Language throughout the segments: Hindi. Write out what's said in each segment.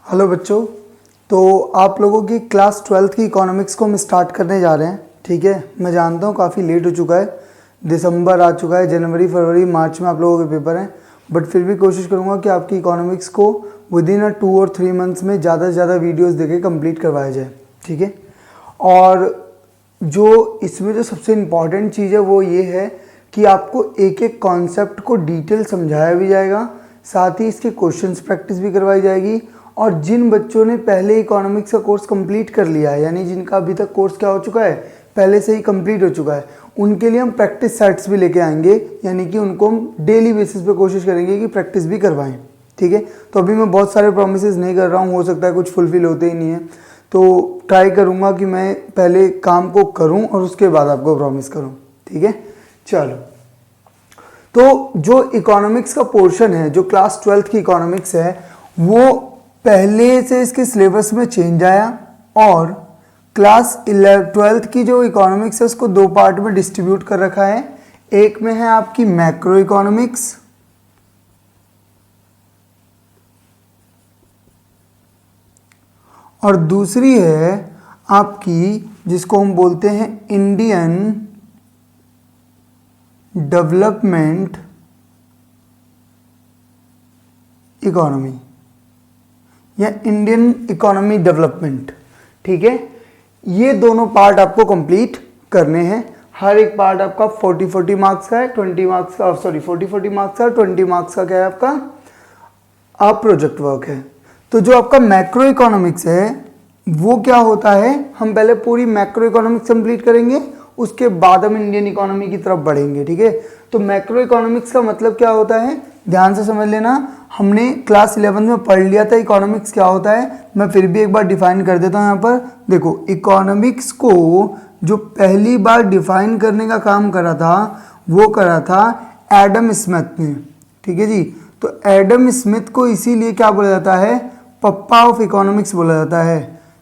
हेलो बच्चों, तो आप लोगों की क्लास 12th की इकोनॉमिक्स को हम स्टार्ट करने जा रहे हैं। ठीक है, मैं जानता हूँ काफ़ी लेट हो चुका है, दिसंबर आ चुका है, जनवरी फरवरी मार्च में आप लोगों के पेपर हैं, बट फिर भी कोशिश करूँगा कि आपकी इकोनॉमिक्स को विद इन 2 और 3 मंथ्स में ज़्यादा से ज़्यादा वीडियोज़ देके कंप्लीट करवाया जाए। ठीक है, और जो इसमें जो सबसे इम्पॉर्टेंट चीज़ है वो ये है कि आपको एक एक कॉन्सेप्ट को डिटेल समझाया भी जाएगा, साथ ही इसके क्वेश्चंस प्रैक्टिस भी करवाई जाएगी। और जिन बच्चों ने पहले इकोनॉमिक्स का कोर्स कंप्लीट कर लिया है, यानी जिनका अभी तक कोर्स क्या हो चुका है, पहले से ही कंप्लीट हो चुका है, उनके लिए हम प्रैक्टिस सेट्स भी लेके आएंगे, यानी कि उनको हम डेली बेसिस पे कोशिश करेंगे कि प्रैक्टिस भी करवाएं। ठीक है, तो अभी मैं बहुत सारे प्रोमिसेस नहीं कर रहा हूँ, हो सकता है कुछ फुलफिल होते ही नहीं है, तो ट्राई करूँगा कि मैं पहले काम को करूँ और उसके बाद आपको प्रॉमिस करूँ। ठीक है, चलो। तो जो इकोनॉमिक्स का पोर्शन है, जो क्लास 12th की इकोनॉमिक्स है, वो पहले से इसके सिलेबस में चेंज आया और क्लास 12th की जो इकोनॉमिक्स है उसको 2 पार्ट में डिस्ट्रीब्यूट कर रखा है। एक में है आपकी मैक्रो इकोनॉमिक्स और दूसरी है आपकी जिसको हम बोलते हैं इंडियन डेवलपमेंट इकोनॉमी या इंडियन इकोनॉमी डेवलपमेंट। ठीक है, ये दोनों पार्ट आपको कंप्लीट करने हैं। हर एक पार्ट आपका 40 मार्क्स का है, 20 मार्क्स का, सॉरी 40 मार्क्स का, 20 मार्क्स का क्या है आपका आप प्रोजेक्ट वर्क है। तो जो आपका मैक्रो इकोनॉमिक्स है वो क्या होता है, हम पहले पूरी मैक्रो इकोनॉमिक्स कंप्लीट करेंगे, उसके बाद हम इंडियन इकोनॉमी की तरफ बढ़ेंगे। ठीक है, तो मैक्रो इकोनॉमिक्स का मतलब क्या होता है, ध्यान से समझ लेना। हमने क्लास 11 में पढ़ लिया था इकोनॉमिक्स क्या होता है, मैं फिर भी एक बार डिफाइन कर देता हूँ। यहाँ पर देखो, इकोनॉमिक्स को जो पहली बार डिफाइन करने का काम करा था वो करा था एडम स्मिथ ने। ठीक है जी, तो एडम स्मिथ को इसीलिए क्या बोला जाता है, पप्पा ऑफ इकोनॉमिक्स बोला जाता है।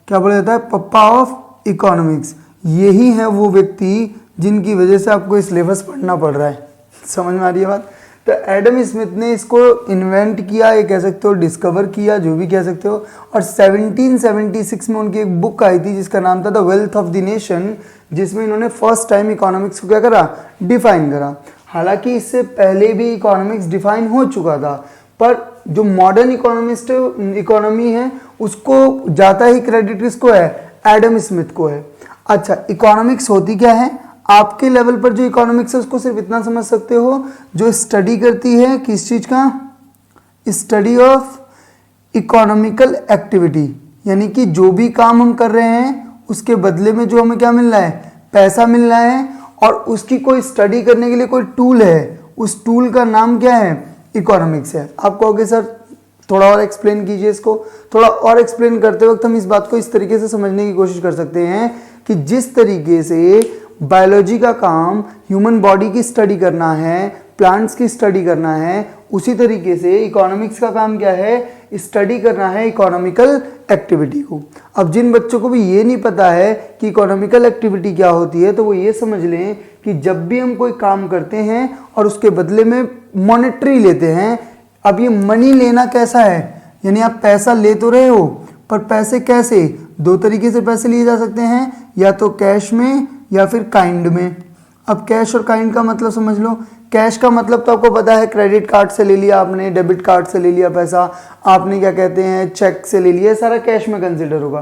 क्या बोला जाता है, पप्पा ऑफ इकोनॉमिक्स। यही है वो व्यक्ति जिनकी वजह से आपको सिलेबस पढ़ना पड़ रहा है। समझ में आ रही है बात। तो एडम स्मिथ ने इसको इन्वेंट किया, ये कह सकते हो डिस्कवर किया, जो भी कह सकते हो। और 1776 में उनकी एक बुक आई थी जिसका नाम था the wealth of the nation, जिसमें इन्होंने फर्स्ट टाइम इकोनॉमिक्स को क्या करा, डिफाइन करा। हालांकि इससे पहले भी इकोनॉमिक्स डिफाइन हो चुका था, पर जो मॉडर्न इकोनॉमी है उसको जाता ही क्रेडिट किसको है, एडम स्मिथ को है। अच्छा, इकोनॉमिक्स होती क्या है, आपके लेवल पर जो इकोनॉमिक्स है उसको सिर्फ इतना समझ सकते हो, जो स्टडी करती है किस चीज का, स्टडी ऑफ इकोनॉमिकल एक्टिविटी, यानी कि जो भी काम हम कर रहे हैं उसके बदले में जो हमें क्या मिल रहा है, पैसा मिल रहा है, और उसकी कोई स्टडी करने के लिए कोई टूल है, उस टूल का नाम क्या है, इकोनॉमिक्स है। आप कहोगे सर थोड़ा और एक्सप्लेन कीजिए इसको। थोड़ा और एक्सप्लेन करते वक्त हम इस बात को इस तरीके से समझने की कोशिश कर सकते हैं कि जिस तरीके से बायोलॉजी का काम ह्यूमन बॉडी की स्टडी करना है, प्लांट्स की स्टडी करना है, उसी तरीके से इकोनॉमिक्स का काम क्या है, स्टडी करना है इकोनॉमिकल एक्टिविटी को। अब जिन बच्चों को भी ये नहीं पता है कि इकोनॉमिकल एक्टिविटी क्या होती है, तो वो ये समझ लें कि जब भी हम कोई काम करते हैं और उसके बदले में मॉनेटरी लेते हैं, अब ये मनी लेना कैसा है, यानी आप पैसा ले तो रहे हो, पर पैसे कैसे, 2 तरीके से पैसे लिए जा सकते हैं, या तो कैश में या फिर काइंड में। अब कैश और काइंड का मतलब समझ लो। कैश का मतलब तो आपको पता है, क्रेडिट कार्ड से ले लिया आपने, डेबिट कार्ड से ले लिया पैसा, आपने क्या कहते हैं चेक से ले लिया, सारा कैश में कंसिडर होगा।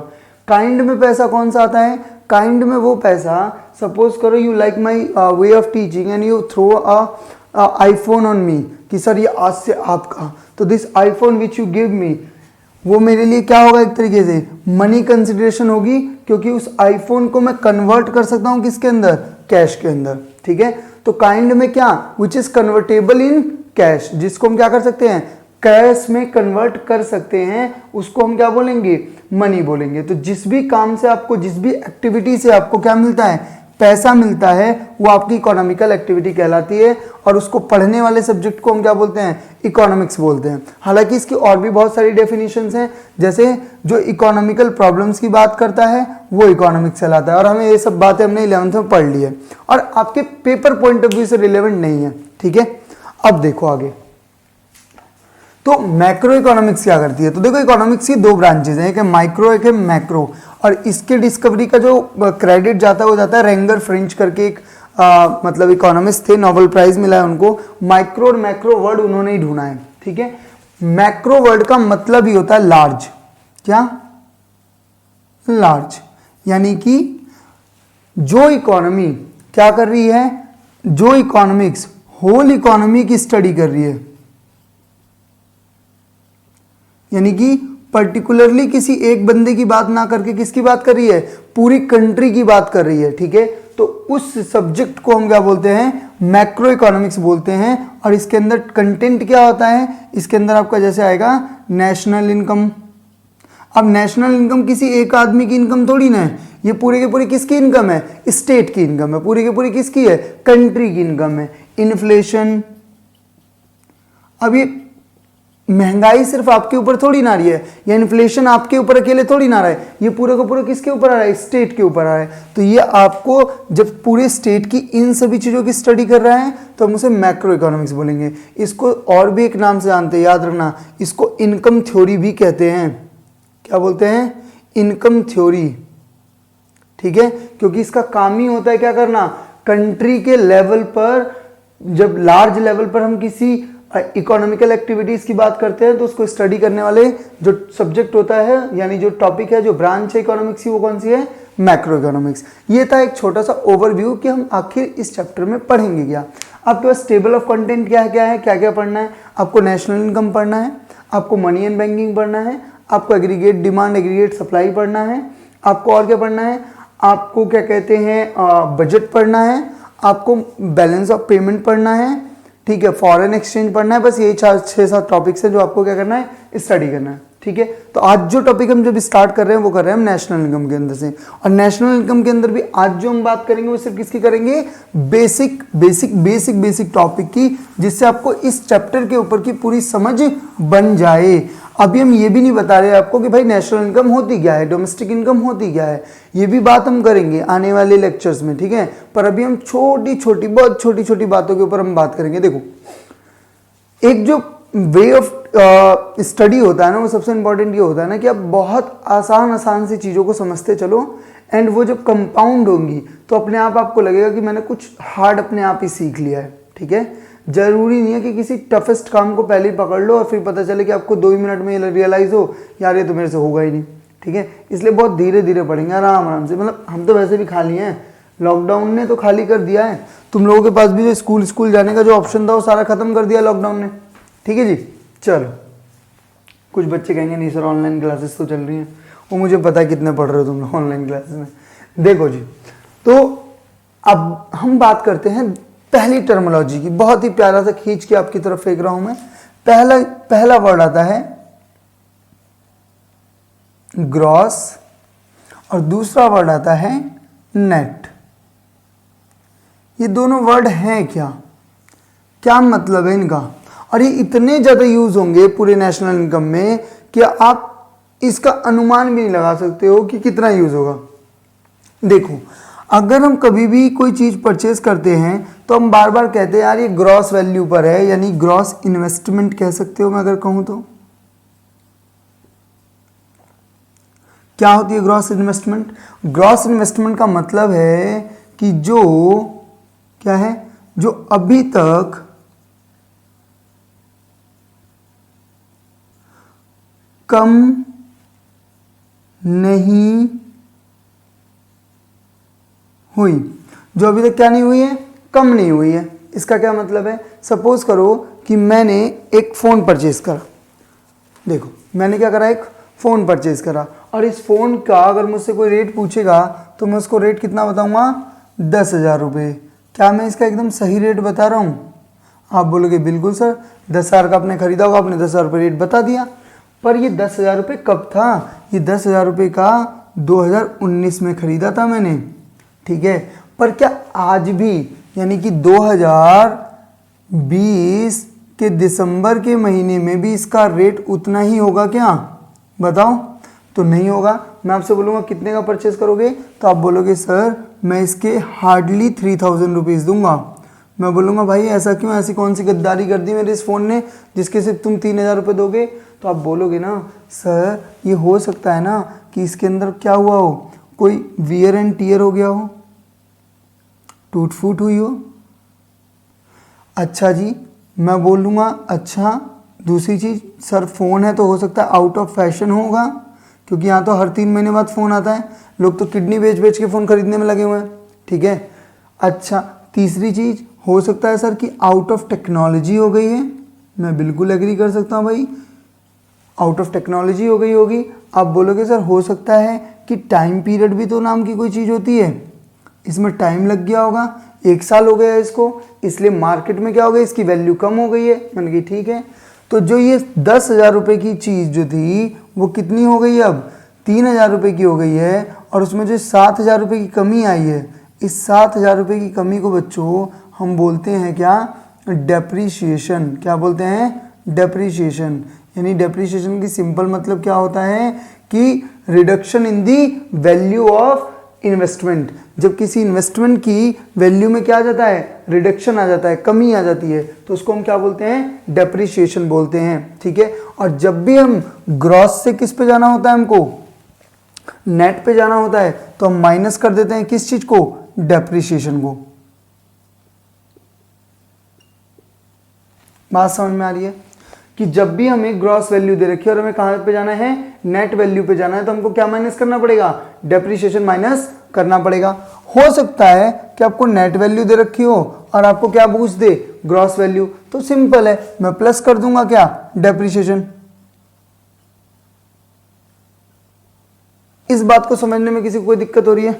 काइंड में पैसा कौन सा आता है, काइंड में वो पैसा, सपोज करो you like my way of teaching and you throw a iPhone on me, कि सर ये आज से आपका, तो this iPhone which you give me, वो मेरे लिए क्या होगा, एक तरीके से मनी कंसिडरेशन होगी, क्योंकि उस आईफोन को मैं कन्वर्ट कर सकता हूं किसके अंदर, कैश के अंदर। ठीक है, तो काइंड में क्या, which is convertible in cash, जिसको हम क्या कर सकते हैं, कैश में कन्वर्ट कर सकते हैं, उसको हम क्या बोलेंगे, मनी बोलेंगे। तो जिस भी काम से आपको, जिस भी एक्टिविटी से आपको क्या मिलता है, पैसा मिलता है, वो आपकी इकोनॉमिकल एक्टिविटी कहलाती है, और उसको पढ़ने वाले सब्जेक्ट को हम क्या बोलते हैं, इकोनॉमिक्स बोलते हैं। हालांकि इसकी और भी बहुत सारी डेफिनेशंस हैं, जैसे जो इकोनॉमिकल प्रॉब्लम्स की बात करता है वो इकोनॉमिक्स कहलाता है, और हमें ये सब बातें हमने 11th में पढ़ ली है और आपके पेपर पॉइंट ऑफ व्यू से रिलेवेंट नहीं है। ठीक है, अब देखो आगे। तो मैक्रो इकोनॉमिक्स क्या करती है? तो देखो इकोनॉमिक्स की दो ब्रांचेज हैं, एक है माइक्रो एक है मैक्रो, और इसके डिस्कवरी का जो क्रेडिट जाता है वो जाता है रेंगर फ्रेंच करके एक मतलब इकोनॉमिस्ट थे, नोबेल प्राइज मिला है उनको। माइक्रो और मैक्रो वर्ड उन्होंने ही ढूंढा है, ठीक है। मैक्रो वर्ड का मतलब ही होता है लार्ज, क्या? लार्ज, यानी कि जो इकोनॉमी क्या कर रही है, जो इकोनॉमिक्स होल इकोनॉमी की स्टडी कर रही है, यानी कि पर्टिकुलरली किसी एक बंदे की बात ना करके किसकी बात कर रही है? पूरी कंट्री की बात कर रही है, ठीक है। तो उस सब्जेक्ट को हम क्या बोलते हैं? मैक्रो इकोनॉमिक्स बोलते हैं। और इसके अंदर कंटेंट क्या होता है? इसके अंदर आपका जैसे आएगा नेशनल इनकम। अब नेशनल इनकम किसी एक आदमी की इनकम थोड़ी ना है, ये पूरे के पूरी किसकी इनकम है? स्टेट की इनकम है। पूरी के पूरी किसकी है? कंट्री की इनकम है। इन्फ्लेशन, अब ये महंगाई सिर्फ आपके ऊपर थोड़ी ना रही है, या इन्फ्लेशन आपके ऊपर अकेले थोड़ी ना रहा है, ये पूरे का पूरा किसके ऊपर आ रहा है? स्टेट के ऊपर आ रहा है। तो ये आपको जब पूरे स्टेट की इन सभी चीजों की स्टडी कर रहा है तो हम उसे मैक्रो इकोनॉमिक्स बोलेंगे। इसको और भी एक नाम से जानते हैं, याद रखना, इसको इनकम थ्योरी भी कहते हैं। क्या बोलते हैं? इनकम थ्योरी, ठीक है। क्योंकि इसका काम ही होता है क्या करना? कंट्री के लेवल पर, जब लार्ज लेवल पर हम किसी इकोनॉमिकल एक्टिविटीज की बात करते हैं तो उसको स्टडी करने वाले जो सब्जेक्ट होता है, यानी जो टॉपिक है, जो ब्रांच है इकोनॉमिक्स की, वो कौन सी है? Macro economics. ये था एक छोटा सा ओवरव्यू कि हम आखिर इस चैप्टर में पढ़ेंगे क्या। आपके पास टेबल ऑफ कंटेंट क्या है, क्या क्या पढ़ना है? आपको नेशनल इनकम पढ़ना है, आपको मनी एंड बैंकिंग पढ़ना है, आपको एग्रीगेट डिमांड एग्रीगेट सप्लाई पढ़ना है, आपको और क्या पढ़ना है? आपको क्या कहते हैं, बजट पढ़ना है, आपको बैलेंस ऑफ पेमेंट पढ़ना है, ठीक है, फॉरेन एक्सचेंज पढ़ना है। बस यही 6-7 टॉपिक्स हैं जो आपको क्या करना है? स्टडी करना है, ठीक है। तो आज जो टॉपिक हम जब स्टार्ट कर रहे हैं वो कर रहे हैं हम नेशनल इनकम के अंदर से। और नेशनल इनकम के अंदर भी आज जो हम बात करेंगे वो सिर्फ किसकी करेंगे? बेसिक टॉपिक की, जिससे आपको इस चैप्टर के ऊपर की पूरी समझ बन जाए। अभी हम ये भी नहीं बता रहे आपको कि भाई नेशनल इनकम होती क्या है, डोमेस्टिक इनकम होती क्या है, ये भी बात हम करेंगे आने वाले लेक्चर्स में, ठीक है। पर अभी हम बहुत छोटी छोटी बातों के ऊपर हम बात करेंगे। देखो, एक जो वे ऑफ स्टडी होता है ना, वो सबसे इंपॉर्टेंट ये होता है ना कि आप बहुत आसान सी चीज़ों को समझते चलो, एंड वो जब कंपाउंड होंगी तो अपने आप आपको लगेगा कि मैंने कुछ हार्ड अपने आप ही सीख लिया है, ठीक है। जरूरी नहीं है कि किसी टफेस्ट काम को पहले ही पकड़ लो और फिर पता चले कि आपको 2 ही मिनट में रियलाइज हो यार ये तो मेरे से होगा ही नहीं, ठीक है। इसलिए बहुत धीरे धीरे पढ़ेंगे, आराम से। मतलब हम तो वैसे भी खाली हैं, लॉकडाउन ने तो खाली कर दिया है। तुम लोगों के पास भी जो स्कूल जाने का जो ऑप्शन था वो सारा खत्म कर दिया लॉकडाउन ने, ठीक है जी। चलो, कुछ बच्चे कहेंगे नहीं सर ऑनलाइन क्लासेस तो चल रही हैं, वो मुझे पता है कितने पढ़ रहे हो तुम लोग ऑनलाइन क्लासेस में। देखो जी, तो अब हम बात करते हैं पहली टर्मोलॉजी की। बहुत ही प्यारा सा खींच के आपकी तरफ फेंक रहा हूं मैं। पहला वर्ड आता है ग्रॉस और दूसरा वर्ड आता है नेट। ये दोनों वर्ड हैं क्या मतलब है इनका? और ये इतने ज्यादा यूज होंगे पूरे नेशनल इनकम में कि आप इसका अनुमान भी नहीं लगा सकते हो कि कितना यूज होगा। देखो, अगर हम कभी भी कोई चीज परचेज करते हैं तो हम बार बार कहते हैं यार ये ग्रॉस वैल्यू पर है, यानी ग्रॉस इन्वेस्टमेंट कह सकते हो मैं अगर कहूं तो। क्या होती है ग्रॉस इन्वेस्टमेंट? ग्रॉस इन्वेस्टमेंट का मतलब है कि जो क्या है, जो अभी तक कम नहीं हुई, जो अभी तक क्या नहीं हुई है? कम नहीं हुई है। इसका क्या मतलब है? सपोज करो कि मैंने एक फोन परचेज करा। देखो, मैंने क्या करा? एक फोन परचेज करा, और इस फोन का अगर मुझसे कोई रेट पूछेगा तो मैं उसको रेट कितना बताऊंगा? 10,000 रुपये। क्या मैं इसका एकदम सही रेट बता रहा हूँ? आप बोलोगे बिल्कुल सर, 10,000 का आपने खरीदा होगा, आपने 10,000 रुपये रेट बता दिया। पर ये 10,000 रुपये कब था? ये 10,000 रुपये का 2019 में खरीदा था मैंने, ठीक है। पर क्या आज भी, यानी कि 2020 के दिसंबर के महीने में भी इसका रेट उतना ही होगा क्या? बताओ। तो नहीं होगा। मैं आपसे बोलूँगा कितने का परचेज करोगे, तो आप बोलोगे सर मैं इसके हार्डली 3,000 रुपीज़ दूंगा। मैं बोलूँगा भाई ऐसा क्यों, ऐसी कौन सी गद्दारी कर दी मेरे इस फ़ोन ने जिसके सिर्फ तुम 3,000 रुपये दोगे? तो आप बोलोगे ना सर ये हो सकता है ना कि इसके अंदर क्या हुआ हो, कोई वियर एंड टीयर हो गया हो, टूट फूट हुई हो। अच्छा जी, मैं बोलूँगा अच्छा दूसरी चीज़, सर फ़ोन है तो हो सकता है आउट ऑफ फैशन होगा, क्योंकि यहाँ तो हर 3 महीने बाद फ़ोन आता है, लोग तो किडनी बेच बेच के फ़ोन खरीदने में लगे हुए हैं, ठीक है। अच्छा तीसरी चीज़, हो सकता है सर कि आउट ऑफ टेक्नोलॉजी हो गई है, मैं बिल्कुल एग्री कर सकता हूँ भाई, आउट ऑफ टेक्नोलॉजी हो गई होगी। आप बोलोगे सर हो सकता है कि टाइम पीरियड भी तो नाम की कोई चीज़ होती है, इसमें टाइम लग गया होगा, 1 साल हो गया इसको, इसलिए मार्केट में क्या हो गया, इसकी वैल्यू कम हो गई है। मैंने कहा ठीक है, तो जो ये 10,000 रुपये की चीज़ जो थी वो कितनी हो गई, अब 3,000 रुपये की हो गई है, और उसमें जो 7,000 रुपये की कमी आई है, इस 7,000 रुपये की कमी को बच्चों हम बोलते हैं क्या, डेप्रीशिएशन। क्या बोलते हैं, डेप्रीशिएशन। यानी डेप्रीशिएशन की सिंपल मतलब क्या होता है कि reduction in the value of investment. जब किसी इन्वेस्टमेंट की वैल्यू में क्या आ जाता है, रिडक्शन आ जाता है, कमी आ जाती है, तो उसको हम क्या बोलते हैं, डेप्रीशिएशन बोलते हैं, ठीक है। और जब भी हम ग्रॉस से किस पे जाना होता है, हमको नेट पे जाना होता है, तो हम माइनस कर देते हैं किस चीज को, डेप्रीशिएशन को। बात समझ में आ रही है कि जब भी हमें ग्रॉस वैल्यू दे रखी है और हमें कहां पे जाना है, नेट वैल्यू पे जाना है, तो हमको क्या माइनस करना पड़ेगा, डेप्रीशिएशन माइनस करना पड़ेगा। हो सकता है कि आपको नेट वैल्यू दे रखी हो और आपको क्या पूछ दे, ग्रॉस वैल्यू, तो सिंपल है, मैं प्लस कर दूंगा क्या, डेप्रीशिएशन। इस बात को समझने में किसी को कोई दिक्कत हो रही है?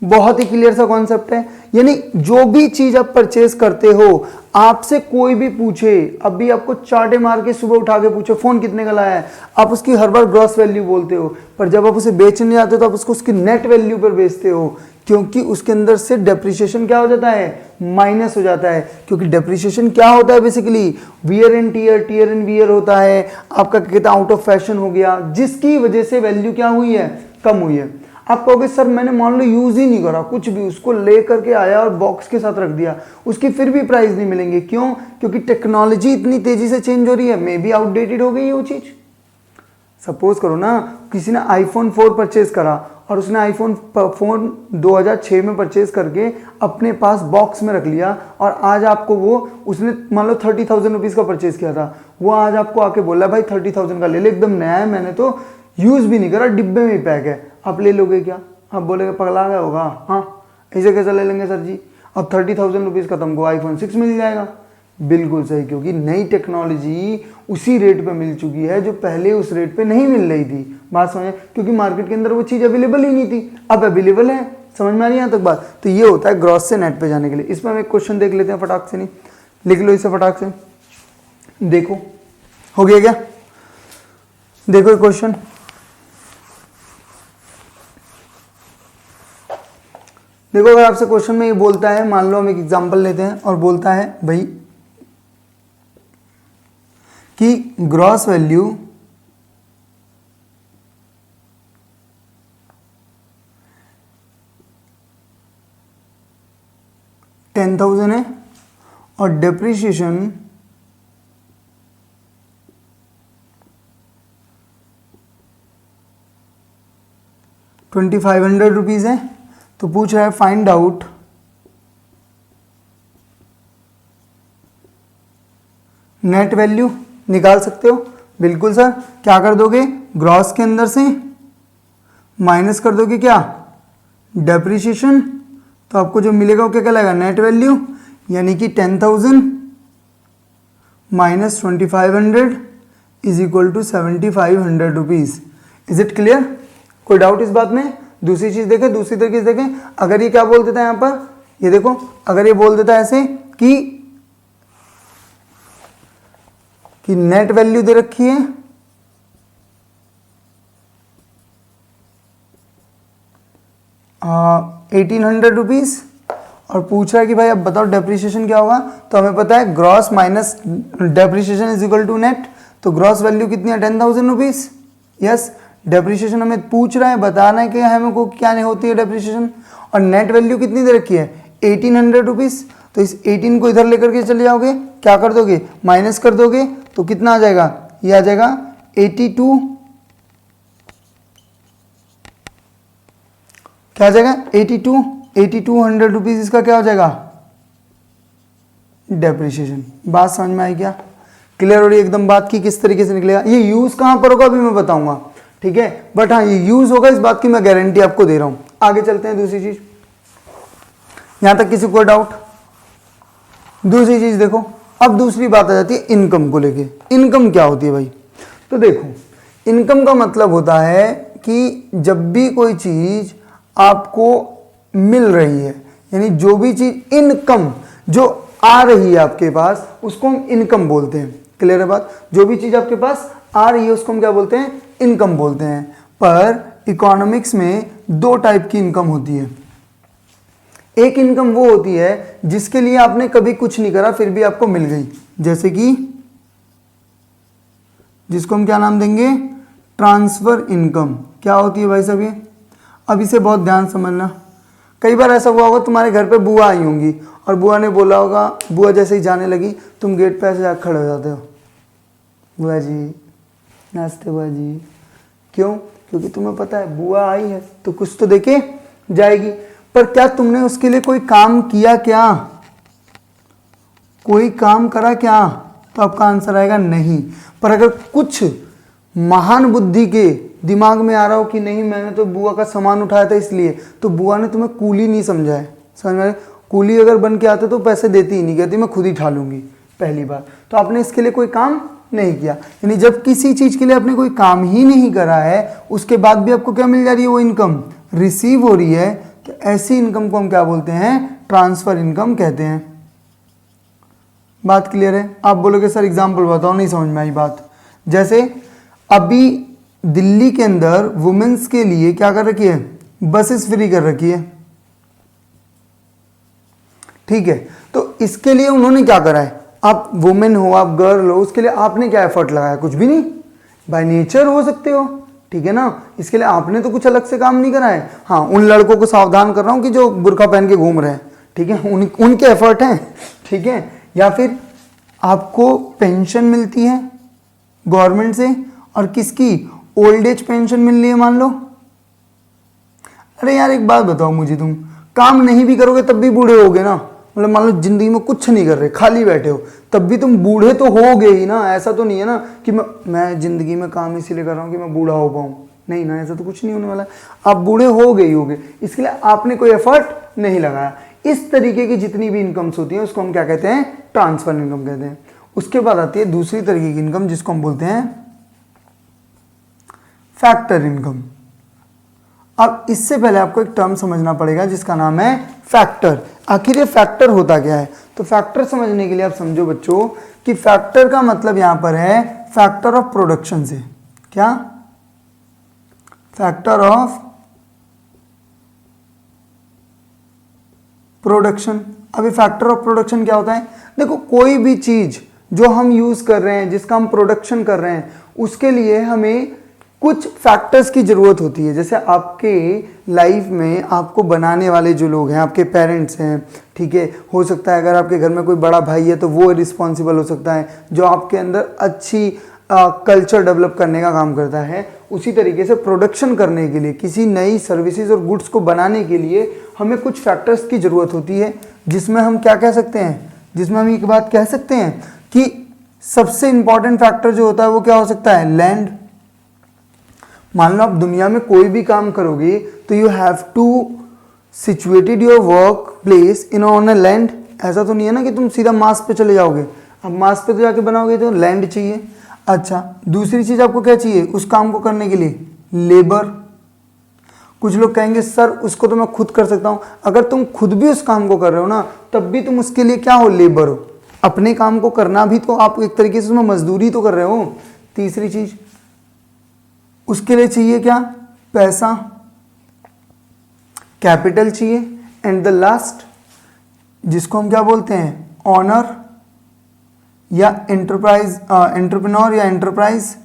बहुत ही क्लियर सा कॉन्सेप्ट है। यानी जो भी चीज आप परचेज करते हो, आपसे कोई भी पूछे, अभी आपको चाटे मार के सुबह उठा के पूछे फोन कितने का लाया है, आप उसकी हर बार ग्रॉस वैल्यू बोलते हो, पर जब आप उसे बेचने जाते हो तो आप उसको उसकी नेट वैल्यू पर बेचते हो, क्योंकि उसके अंदर से डेप्रिसिएशन क्या हो जाता है, माइनस हो जाता है। क्योंकि डेप्रिसिएशन क्या होता है, basically wear and tear, tear and wear होता है, आपका कहता है आउट ऑफ फैशन हो गया, जिसकी वजह से वैल्यू क्या हुई है, कम हुई है। आप कहोगे सर मैंने मान लो यूज ही नहीं करा कुछ भी, उसको ले करके आया और बॉक्स के साथ रख दिया, उसकी फिर भी प्राइस नहीं मिलेंगे, क्यों, क्योंकि टेक्नोलॉजी इतनी तेजी से चेंज हो रही है, मे बी आउटडेटेड हो गई है वो चीज। सपोज करो ना किसी ने आईफोन 4 परचेज करा और उसने आईफोन फोन 2006 में परचेज करके अपने पास बॉक्स में रख लिया, और आज आपको वो, उसने मान लो 30,000 रुपीज़ का परचेज किया था, वो आज आपको आके बोला भाई 30,000 का ले ले, एकदम नया है, मैंने तो यूज भी नहीं करा, डिब्बे में ही पैक है, आप ले लोगे क्या? आप बोलेगे पगला गया होगा, हाँ ऐसे कैसे ले लेंगे सर जी, अब 30,000 रुपीज़ का तुमको आईफोन 6 मिल जाएगा। बिल्कुल सही, क्योंकि नई टेक्नोलॉजी उसी रेट पे मिल चुकी है जो पहले उस रेट पे नहीं मिल रही थी। बात समझे, क्योंकि मार्केट के अंदर वो चीज़ अवेलेबल ही नहीं थी, अब अवेलेबल है। समझ में आ रही है यहाँ तक बात? तो ये होता है ग्रॉस से नेट पे जाने के लिए। इसमें हम एक क्वेश्चन देख लेते हैं फटाक से, नहीं लिख लो इसे फटाक से, देखो हो गया क्या? देखो ये क्वेश्चन, देखो अगर आपसे क्वेश्चन में ये बोलता है, मान लो हम एक एग्जांपल लेते हैं और बोलता है भाई कि ग्रॉस वैल्यू $10,000 है और डेप्रिसिएशन ₹2,500 है, तो पूछ रहा है फाइंड आउट नेट वैल्यू। निकाल सकते हो बिल्कुल सर, क्या कर दोगे, ग्रॉस के अंदर से माइनस कर दोगे क्या, डेप्रिसिएशन, तो आपको जो मिलेगा वो क्या कहलाएगा, नेट वैल्यू। यानी कि 10,000 minus 2,500 is equal to 7,500 rupees. Is it clear? कोई डाउट इस बात में? दूसरी चीज देखें, दूसरी तरीके से देखें, अगर ये क्या बोल देता है यहां पर, ये देखो, अगर ये बोल देता है ऐसे कि नेट वैल्यू दे रखी है 1,800 रुपीज और पूछ रहा है कि भाई अब बताओ डेप्रिसिएशन क्या होगा, तो हमें पता है gross minus depreciation is equal to net, तो ग्रॉस वैल्यू कितनी है, 10,000 रुपीज। यस, डेप्रिसिएशन हमें पूछ रहा है, बताना है कि हमें को क्या नहीं होती है डेप्रिसिएशन, और नेट वैल्यू कितनी दे रखी है, 1,800 रुपीज। तो इस 18 को इधर लेकर के चले जाओगे, क्या कर दोगे, माइनस कर दोगे, तो कितना आ जाएगा, ये आ जाएगा 82, क्या आ जाएगा 82 रुपीज इसका क्या हो जाएगा, डेप्रिसिएशन। बात समझ में आई क्या, क्लियर हो रही है एकदम बात की किस तरीके से निकलेगा। ये यूज कहां पर होगा अभी मैं बताऊंगा, ठीक है, बट हाँ ये यूज होगा इस बात की मैं गारंटी आपको दे रहा हूं। आगे चलते हैं, दूसरी चीज, यहां तक किसी को डाउट। दूसरी चीज देखो, अब दूसरी बात आ जाती है इनकम को लेके। इनकम क्या होती है भाई, तो देखो इनकम का मतलब होता है कि जब भी कोई चीज आपको मिल रही है, यानी जो भी चीज इनकम जो आ रही है आपके पास, उसको हम इनकम बोलते हैं। क्लियर है बात, जो भी चीज आपके पास आ रही है उसको हम क्या बोलते हैं, इनकम बोलते हैं। पर इकोनॉमिक्स में दो टाइप की इनकम होती है। एक इनकम वो होती है जिसके लिए आपने कभी कुछ नहीं करा फिर भी आपको मिल गई, जैसे कि जिसको हम क्या नाम देंगे, ट्रांसफर इनकम। क्या होती है भाई साहब ये, अब इसे बहुत ध्यान समझना। कई बार ऐसा हुआ होगा तुम्हारे घर पे बुआ आई होंगी और बुआ ने बोला होगा, बुआ जैसे ही जाने लगी तुम गेट पे ऐसे जाकर खड़े हो जाते हो, बुआ जी नमस्ते बुआ जी। क्यों, क्योंकि तुम्हें पता है बुआ आई है तो कुछ तो देके जाएगी। पर क्या तुमने उसके लिए कोई काम किया, क्या कोई काम करा क्या, तो आपका आंसर आएगा नहीं। पर अगर कुछ महान बुद्धि के दिमाग में आ रहा हो कि नहीं मैंने तो बुआ का सामान उठाया था इसलिए, तो बुआ ने तुम्हें कूली नहीं समझा है, समझ में, कूली अगर बन के आते तो पैसे देती ही नहीं, कहती मैं खुद ही उठा लूंगी पहली बार। तो आपने इसके लिए कोई काम नहीं किया, यानी जब किसी चीज के लिए आपने कोई काम ही नहीं करा है उसके बाद भी आपको क्या मिल जा रही है, वो इनकम रिसीव हो रही है, तो ऐसी इनकम को हम क्या बोलते हैं, ट्रांसफर इनकम कहते हैं। बात क्लियर है। आप बोलोगे सर एग्जाम्पल बताओ, नहीं समझ में आई बात। जैसे अभी दिल्ली के अंदर वुमेन्स के लिए क्या कर रखी है, बसेस फ्री कर रखी है, ठीक है। तो इसके लिए उन्होंने क्या करा है, आप वुमेन हो, आप गर्ल हो, उसके लिए आपने क्या एफर्ट लगाया, कुछ भी नहीं, बाय नेचर हो सकते हो, ठीक है ना, इसके लिए आपने तो कुछ अलग से काम नहीं करा है। हाँ उन लड़कों को सावधान कर रहा हूं कि जो बुर्का पहन के घूम रहे हैं, ठीक है, उनके एफर्ट हैं, ठीक है। या फिर आपको पेंशन मिलती है गवर्नमेंट से, और किसकी, ओल्ड एज पेंशन मिल रही है मान लो। अरे यार एक बात बताओ मुझे, तुम काम नहीं भी करोगे तब भी बूढ़े होगे ना, मतलब मान लो जिंदगी में कुछ नहीं कर रहे खाली बैठे हो तब भी तुम बूढ़े तो होगे ही ना। ऐसा तो नहीं है ना कि मैं जिंदगी में काम इसीलिए कर रहा हूँ कि मैं बूढ़ा हो पाऊँ, नहीं ना, ऐसा तो कुछ नहीं होने वाला। आप बूढ़े हो गए ही होगे, इसके लिए आपने कोई एफर्ट नहीं लगाया। इस तरीके की जितनी भी इनकम्स होती हैं उसको हम क्या कहते हैं, ट्रांसफर इनकम कहते हैं। उसके बाद आती है दूसरी तरीके की इनकम जिसको हम बोलते हैं फैक्टर इनकम। अब इससे पहले आपको एक टर्म समझना पड़ेगा जिसका नाम है फैक्टर। आखिर ये फैक्टर होता क्या है, तो फैक्टर समझने के लिए आप समझो बच्चों कि फैक्टर का मतलब यहां पर है फैक्टर ऑफ प्रोडक्शन से। क्या, फैक्टर ऑफ प्रोडक्शन। अभी फैक्टर ऑफ प्रोडक्शन क्या होता है, देखो कोई भी चीज जो हम यूज कर रहे हैं, जिसका हम प्रोडक्शन कर रहे हैं, उसके लिए हमें कुछ फैक्टर्स की जरूरत होती है। जैसे आपके लाइफ में आपको बनाने वाले जो लोग हैं, आपके पेरेंट्स हैं, ठीक है, हो सकता है अगर आपके घर में कोई बड़ा भाई है तो वो रिस्पॉन्सिबल हो सकता है जो आपके अंदर अच्छी कल्चर डेवलप करने का काम करता है। उसी तरीके से प्रोडक्शन करने के लिए, किसी नई सर्विसेज और गुड्स को बनाने के लिए हमें कुछ फैक्टर्स की जरूरत होती है, जिसमें हम क्या कह सकते हैं, जिसमें हम एक बात कह सकते हैं कि सबसे इंपॉर्टेंट फैक्टर जो होता है वो क्या हो सकता है, लैंड। मान लो आप दुनिया में कोई भी काम करोगे तो you have to situated your work place in on a land. ऐसा तो नहीं है ना कि तुम सीधा मास पे चले जाओगे, अब मास पे तो जाके बनाओगे तो लैंड चाहिए। अच्छा, दूसरी चीज आपको क्या चाहिए उस काम को करने के लिए, लेबर। कुछ लोग कहेंगे सर उसको तो मैं खुद कर सकता हूं। अगर तुम खुद भी उस काम को कर रहे हो ना, तब भी तुम उसके लिए क्या हो, लेबर हो। अपने काम को करना भी तो आप एक तरीके से उसमें मजदूरी तो कर रहे हो। तीसरी चीज उसके लिए चाहिए क्या, पैसा, कैपिटल चाहिए। एंड द लास्ट जिसको हम क्या बोलते हैं, ऑनर या एंटरप्राइज, एंटरप्रेन्योर या एंटरप्राइज,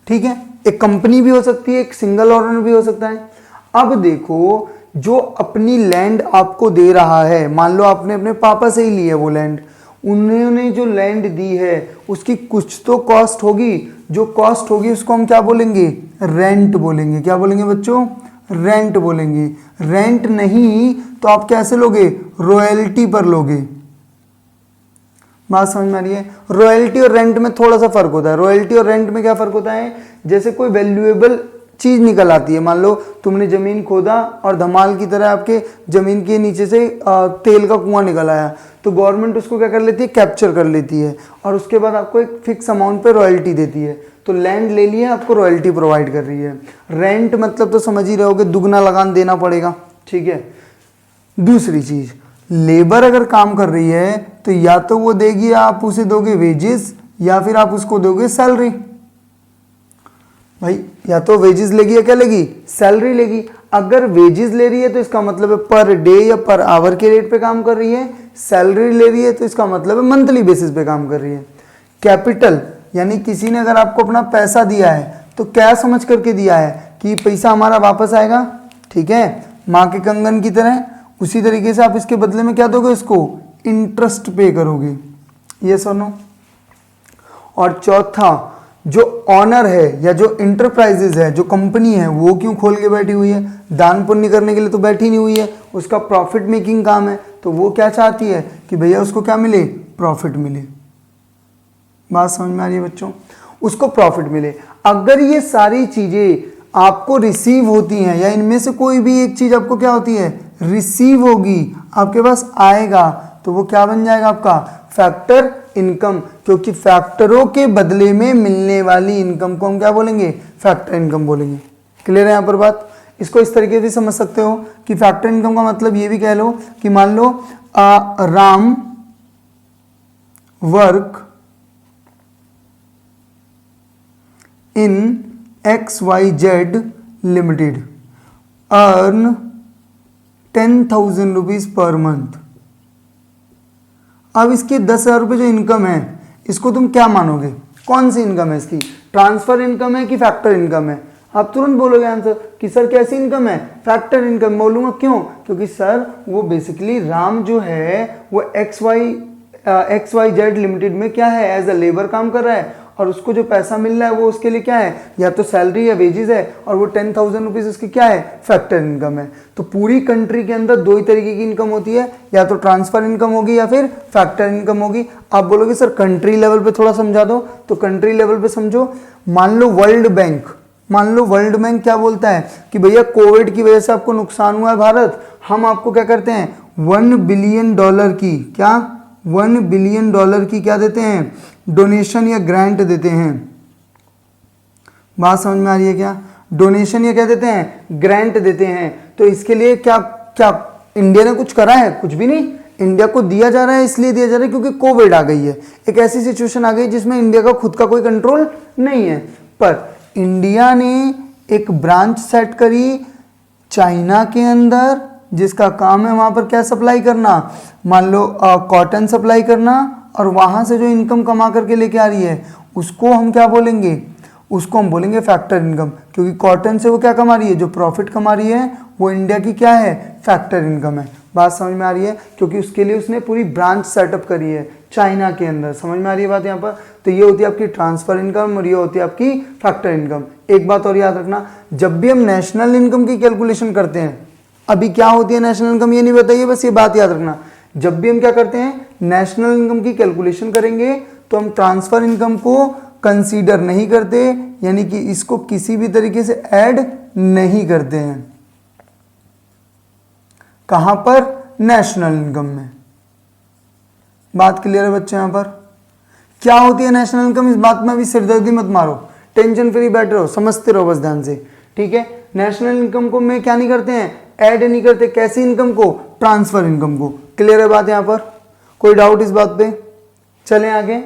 ठीक है। एक कंपनी भी हो सकती है, एक सिंगल ओनर भी हो सकता है। अब देखो जो अपनी लैंड आपको दे रहा है, मान लो आपने अपने पापा से ही ली है वो लैंड, उन्होंने जो लैंड दी है उसकी कुछ तो कॉस्ट होगी, जो कॉस्ट होगी उसको हम क्या बोलेंगे, रेंट बोलेंगे। क्या बोलेंगे बच्चों, रेंट बोलेंगे। रेंट नहीं तो आप कैसे लोगे, रॉयल्टी पर लोगे। बात समझ में आ रही है। रॉयल्टी और रेंट में थोड़ा सा फर्क होता है। रॉयल्टी और रेंट में क्या फर्क होता है, जैसे कोई वैल्यूएबल चीज निकल आती है, मान लो तुमने जमीन खोदा और धमाल की तरह आपके जमीन के नीचे से तेल का कुआं निकल आया, तो गवर्नमेंट उसको क्या कर लेती है, कैप्चर कर लेती है और उसके बाद आपको एक फिक्स अमाउंट पे रॉयल्टी देती है। तो लैंड ले लिया, आपको रॉयल्टी प्रोवाइड कर रही है। रेंट मतलब तो समझ ही रहोगे, दुगना लगान देना पड़ेगा, ठीक है। दूसरी चीज, लेबर अगर काम कर रही है तो या तो वो देगी, आप उसे दोगे वेजेस, या फिर आप उसको दोगे सैलरी। भाई या तो वेजेस लेगी या क्या लेगी, सैलरी लेगी। अगर वेजेस ले रही है तो इसका मतलब है पर डे या पर आवर के रेट पे काम कर रही है, सैलरी ले रही है तो इसका मतलब है मंथली बेसिस पे काम कर रही है। कैपिटल यानी किसी ने अगर आपको अपना पैसा दिया है तो क्या समझ करके दिया है कि पैसा हमारा वापस आएगा, ठीक है, माँ के कंगन की तरह। उसी तरीके से आप इसके बदले में क्या दोगे, इसको इंटरेस्ट पे करोगे। ये सुनो। और चौथा, जो ऑनर है या जो इंटरप्राइजेज है, जो कंपनी है, वो क्यों खोल के बैठी हुई है, दान पुण्य करने के लिए तो बैठी नहीं हुई है, उसका प्रॉफिट मेकिंग काम है। तो वो क्या चाहती है कि भैया उसको क्या मिले, प्रॉफिट मिले। बात समझ में आ रही है बच्चों, उसको प्रॉफिट मिले। अगर ये सारी चीजें आपको रिसीव होती हैं या इनमें से कोई भी एक चीज आपको क्या होती है, रिसीव होगी, आपके पास आएगा, तो वो क्या बन जाएगा आपका फैक्टर इनकम। क्योंकि फैक्टरों के बदले में मिलने वाली इनकम को हम क्या बोलेंगे, फैक्टर इनकम बोलेंगे। क्लियर है यहाँ पर बात। इसको इस तरीके से समझ सकते हो कि फैक्टर इनकम का मतलब ये भी कह लो कि मान लो Ram work in XYZ limited earn 10,000 rupees per month. अब इसकी 10,000 रुपये जो इनकम है, इसको तुम क्या मानोगे, कौन सी इनकम है इसकी, ट्रांसफर इनकम है कि फैक्टर इनकम है। आप तुरंत बोलोगे आंसर कि सर कैसी इनकम है, फैक्टर इनकम। बोलूंगा क्यों, क्योंकि सर वो बेसिकली राम जो है वो XYZ लिमिटेड में क्या है, एज अ लेबर काम कर रहा है और उसको जो पैसा मिल रहा है वो उसके लिए क्या है, या तो सैलरी या वेजेस है, और वो 10,000 रुपीज उसकी क्या है, फैक्टर इनकम है। तो पूरी कंट्री के अंदर दो ही तरीके की इनकम होती है, या तो ट्रांसफर इनकम होगी या फिर फैक्टर इनकम होगी। आप बोलोगे सर कंट्री लेवल पे थोड़ा समझा दो, तो कंट्री लेवल पे समझो। मान लो वर्ल्ड बैंक क्या बोलता है कि भैया कोविड की वजह से आपको नुकसान हुआ है भारत, हम आपको क्या करते हैं, $1 बिलियन की क्या, $1 बिलियन की क्या देते हैं, डोनेशन या ग्रांट देते हैं। बात समझ में आ रही है क्या, डोनेशन या क्या देते हैं, ग्रांट देते हैं। तो इसके लिए क्या क्या इंडिया ने कुछ करा है, कुछ भी नहीं। इंडिया को दिया जा रहा है, इसलिए दिया जा रहा है क्योंकि कोविड आ गई है, एक ऐसी सिचुएशन आ गई जिसमें इंडिया का खुद का कोई कंट्रोल नहीं है। पर इंडिया ने एक ब्रांच सेट करी चाइना के अंदर, जिसका काम है वहां पर क्या सप्लाई करना, मान लो कॉटन सप्लाई करना, और वहां से जो इनकम कमा करके लेके आ रही है उसको हम क्या बोलेंगे, उसको हम बोलेंगे फैक्टर इनकम। क्योंकि कॉटन से वो क्या कमा रही है, जो प्रॉफिट कमा रही है वो इंडिया की क्या है, फैक्टर इनकम है। बात समझ में आ रही है, क्योंकि उसके लिए उसने पूरी ब्रांच सेटअप करी है चाइना के अंदर। समझ में आ रही है बात यहाँ पर। तो ये होती है आपकी ट्रांसफर इनकम और ये होती है आपकी फैक्टर इनकम। एक बात और याद रखना, जब भी हम नेशनल इनकम की कैलकुलेशन करते हैं, अभी क्या होती है नेशनल इनकम ये नहीं बताइए, बस ये बात याद रखना, जब भी हम क्या करते हैं नेशनल इनकम की कैलकुलेशन करेंगे तो हम ट्रांसफर इनकम को कंसीडर नहीं करते, यानी कि इसको किसी भी तरीके से ऐड नहीं करते हैं। कहां पर, नेशनल इनकम में। बात क्लियर है बच्चे यहां पर। क्या होती है नेशनल इनकम, इस बात में अभी सिरदर्दी मत मारो, टेंशन फ्री बैठ रहो, समझते रहो बस ध्यान से, ठीक है। नेशनल इनकम को में क्या नहीं करते हैं, ऐड नहीं करते। कैसी इनकम को, ट्रांसफर इनकम को। क्लियर है बात यहां पर, कोई डाउट इस बात पे। चलें आगे,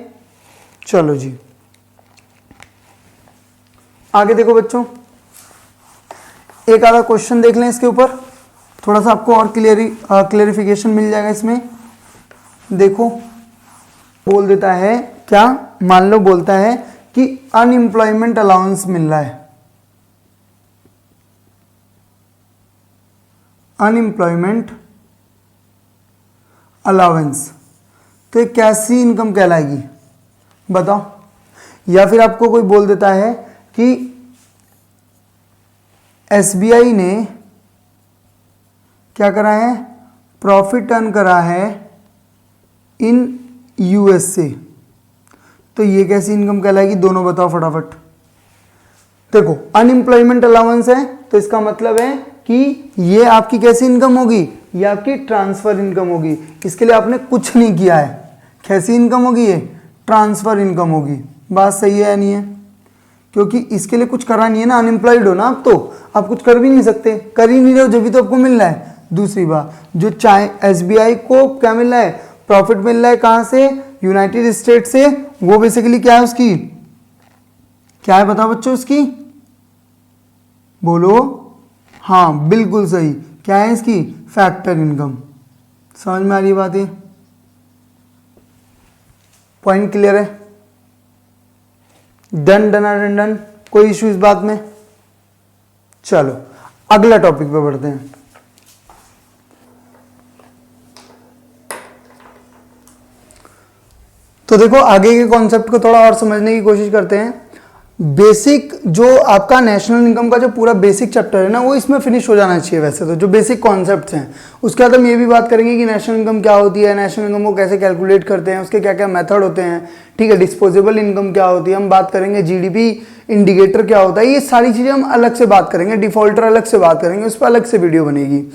चलो जी आगे देखो बच्चों, एक आधा क्वेश्चन देख लें इसके ऊपर, थोड़ा सा आपको और क्लियरिफिकेशन मिल जाएगा इसमें। देखो बोल देता है क्या, मान लो बोलता है कि अनएम्प्लॉयमेंट अलाउंस मिल रहा है, अनएम्प्लॉयमेंट अलाउंस, तो ये कैसी इनकम कहलाएगी बताओ। या फिर आपको कोई बोल देता है कि एसबीआई ने क्या करा है, प्रॉफिट अर्न करा है इन यूएस से, तो ये कैसी इनकम कहलाएगी, दोनों बताओ फटाफट। देखो अनएम्प्लॉयमेंट अलाउंस है तो इसका मतलब है कि ये आपकी कैसी इनकम होगी, ये आपकी ट्रांसफर इनकम होगी। इसके लिए आपने कुछ नहीं किया है, कैसी इनकम होगी, ये ट्रांसफर इनकम होगी। बात सही है या नहीं है, क्योंकि इसके लिए कुछ करा नहीं है ना, अनएम्प्लॉयड हो ना आप, तो आप कुछ कर भी नहीं सकते, कर ही नहीं रहे हो, जब भी तो आपको मिल रहा है। दूसरी बात, जो चाहे एसबीआई को क्या मिल रहा है, प्रॉफिट मिल रहा है कहां से, यूनाइटेड स्टेट से, वो बेसिकली क्या है उसकी, क्या है बताओ बच्चों उसकी, बोलो, हाँ बिल्कुल सही, क्या है इसकी, फैक्टर इनकम। समझ में आ रही है बात, ये पॉइंट क्लियर है, डन डन डन, कोई इश्यू इस बात में। चलो अगला टॉपिक पे बढ़ते हैं। तो देखो आगे के कॉन्सेप्ट को थोड़ा और समझने की कोशिश करते हैं। बेसिक जो आपका नेशनल इनकम का जो पूरा बेसिक चैप्टर है ना, वो इसमें फिनिश हो जाना चाहिए वैसे तो, जो बेसिक कॉन्सेप्ट्स हैं। उसके बाद हम ये भी बात करेंगे कि नेशनल इनकम क्या होती है, नेशनल इनकम को कैसे कैलकुलेट करते हैं, उसके क्या क्या मेथड होते हैं, ठीक है, डिस्पोजेबल इनकम क्या होती है, हम बात करेंगे जीडीपी इंडिकेटर क्या होता है, ये सारी चीज़ें हम अलग से बात करेंगे, डिफॉल्टर अलग से बात करेंगे, उस पर अलग से वीडियो बनेगी।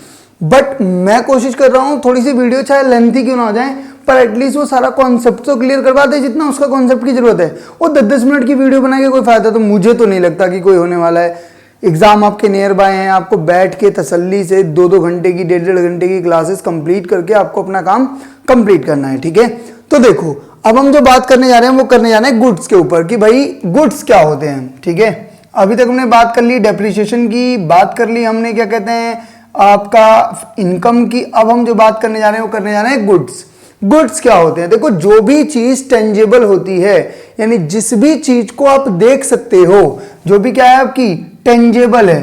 बट मैं कोशिश कर रहा हूँ थोड़ी सी वीडियो चाहे लेंथी क्यों ना हो जाए, पर एटलीस्ट वो सारा कॉन्सेप्ट तो क्लियर करवा दे जितना उसका कॉन्सेप्ट की जरूरत है। वो 10-10 मिनट की वीडियो बना के कोई फायदा तो मुझे तो नहीं लगता कि कोई होने वाला है। एग्जाम आपके नियर बाय हैं, आपको बैठ के तसल्ली से 2-2 घंटे की 1.5-1.5 घंटे की क्लासेस कंप्लीट करके आपको अपना काम कंप्लीट करना है, ठीक है। तो देखो अब हम जो बात करने जा रहे हैं वो करने जा रहे हैं गुड्स के ऊपर, कि भाई गुड्स क्या होते हैं, ठीक है। अभी तक हमने बात कर ली डेप्रिसिएशन की, बात कर ली हमने क्या कहते हैं आपका इनकम की। अब हम जो बात करने जा रहे हैं वो करने जा रहे हैं गुड्स। गुड्स क्या होते हैं, देखो जो भी चीज टेंजेबल होती है, यानी जिस भी चीज को आप देख सकते हो, जो भी क्या है आपकी टेंजेबल है,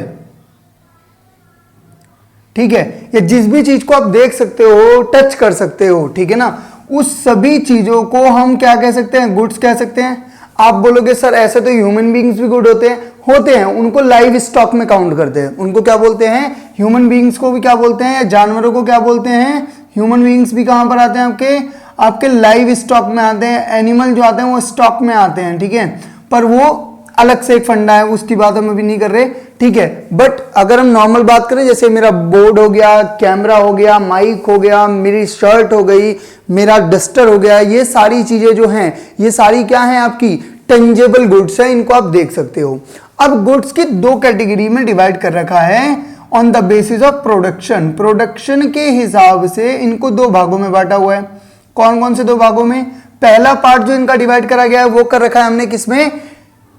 ठीक है, या जिस भी चीज को आप देख सकते हो, टच कर सकते हो, ठीक है ना, उस सभी चीजों को हम क्या कह सकते हैं, गुड्स कह सकते हैं। आप बोलोगे सर ऐसे तो ह्यूमन बींग्स भी गुड होते हैं, उनको लाइव स्टॉक में काउंट करते हैं, उनको क्या बोलते हैं, ह्यूमन बींग्स को भी क्या बोलते हैं, या जानवरों को क्या बोलते हैं, ह्यूमन बींग्स भी कहां पर आते हैं, आपके लाइव स्टॉक में आते हैं। एनिमल जो आते हैं वो स्टॉक में आते हैं, ठीक है, पर वो अलग से एक फंडा है, उसकी बात हम अभी नहीं कर रहे, ठीक है। बट अगर हम नॉर्मल बात करें, जैसे मेरा बोर्ड हो गया, कैमरा हो गया, माइक हो गया, मेरी शर्ट हो गई, मेरा डस्टर हो गया, ये सारी चीजें जो हैं ये सारी क्या हैं आपकी टेंजेबल गुड्स है, इनको आप देख सकते हो। अब गुड्स की 2 कैटेगरी में डिवाइड कर रखा है on the basis of production. Production के हिसाब से इनको 2 भागों में बांटा हुआ है। कौन कौन से 2 भागों में, पहला पार्ट जो इनका डिवाइड करा गया है वो कर रखा है हमने किसमें,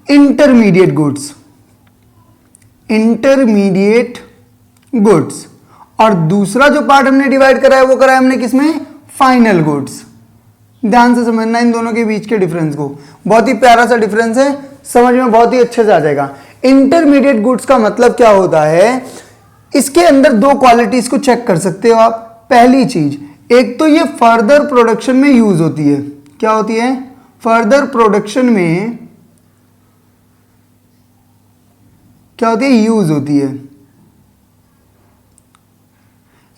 इंटरमीडिएट गुड्स, इंटरमीडिएट गुड्स। और दूसरा जो पार्ट हमने डिवाइड करा है वो करा है हमने किसमें, फाइनल गुड्स। ध्यान से समझना इन दोनों के बीच के डिफरेंस को, बहुत ही प्यारा सा डिफरेंस है, समझ में बहुत ही अच्छे से आ जाएगा। इंटरमीडिएट गुड्स का मतलब क्या होता है, इसके अंदर 2 क्वालिटीज को चेक कर सकते हो आप। पहली चीज, एक तो ये फर्दर प्रोडक्शन में यूज होती है, क्या होती है, फर्दर प्रोडक्शन में क्या होती है, यूज होती है,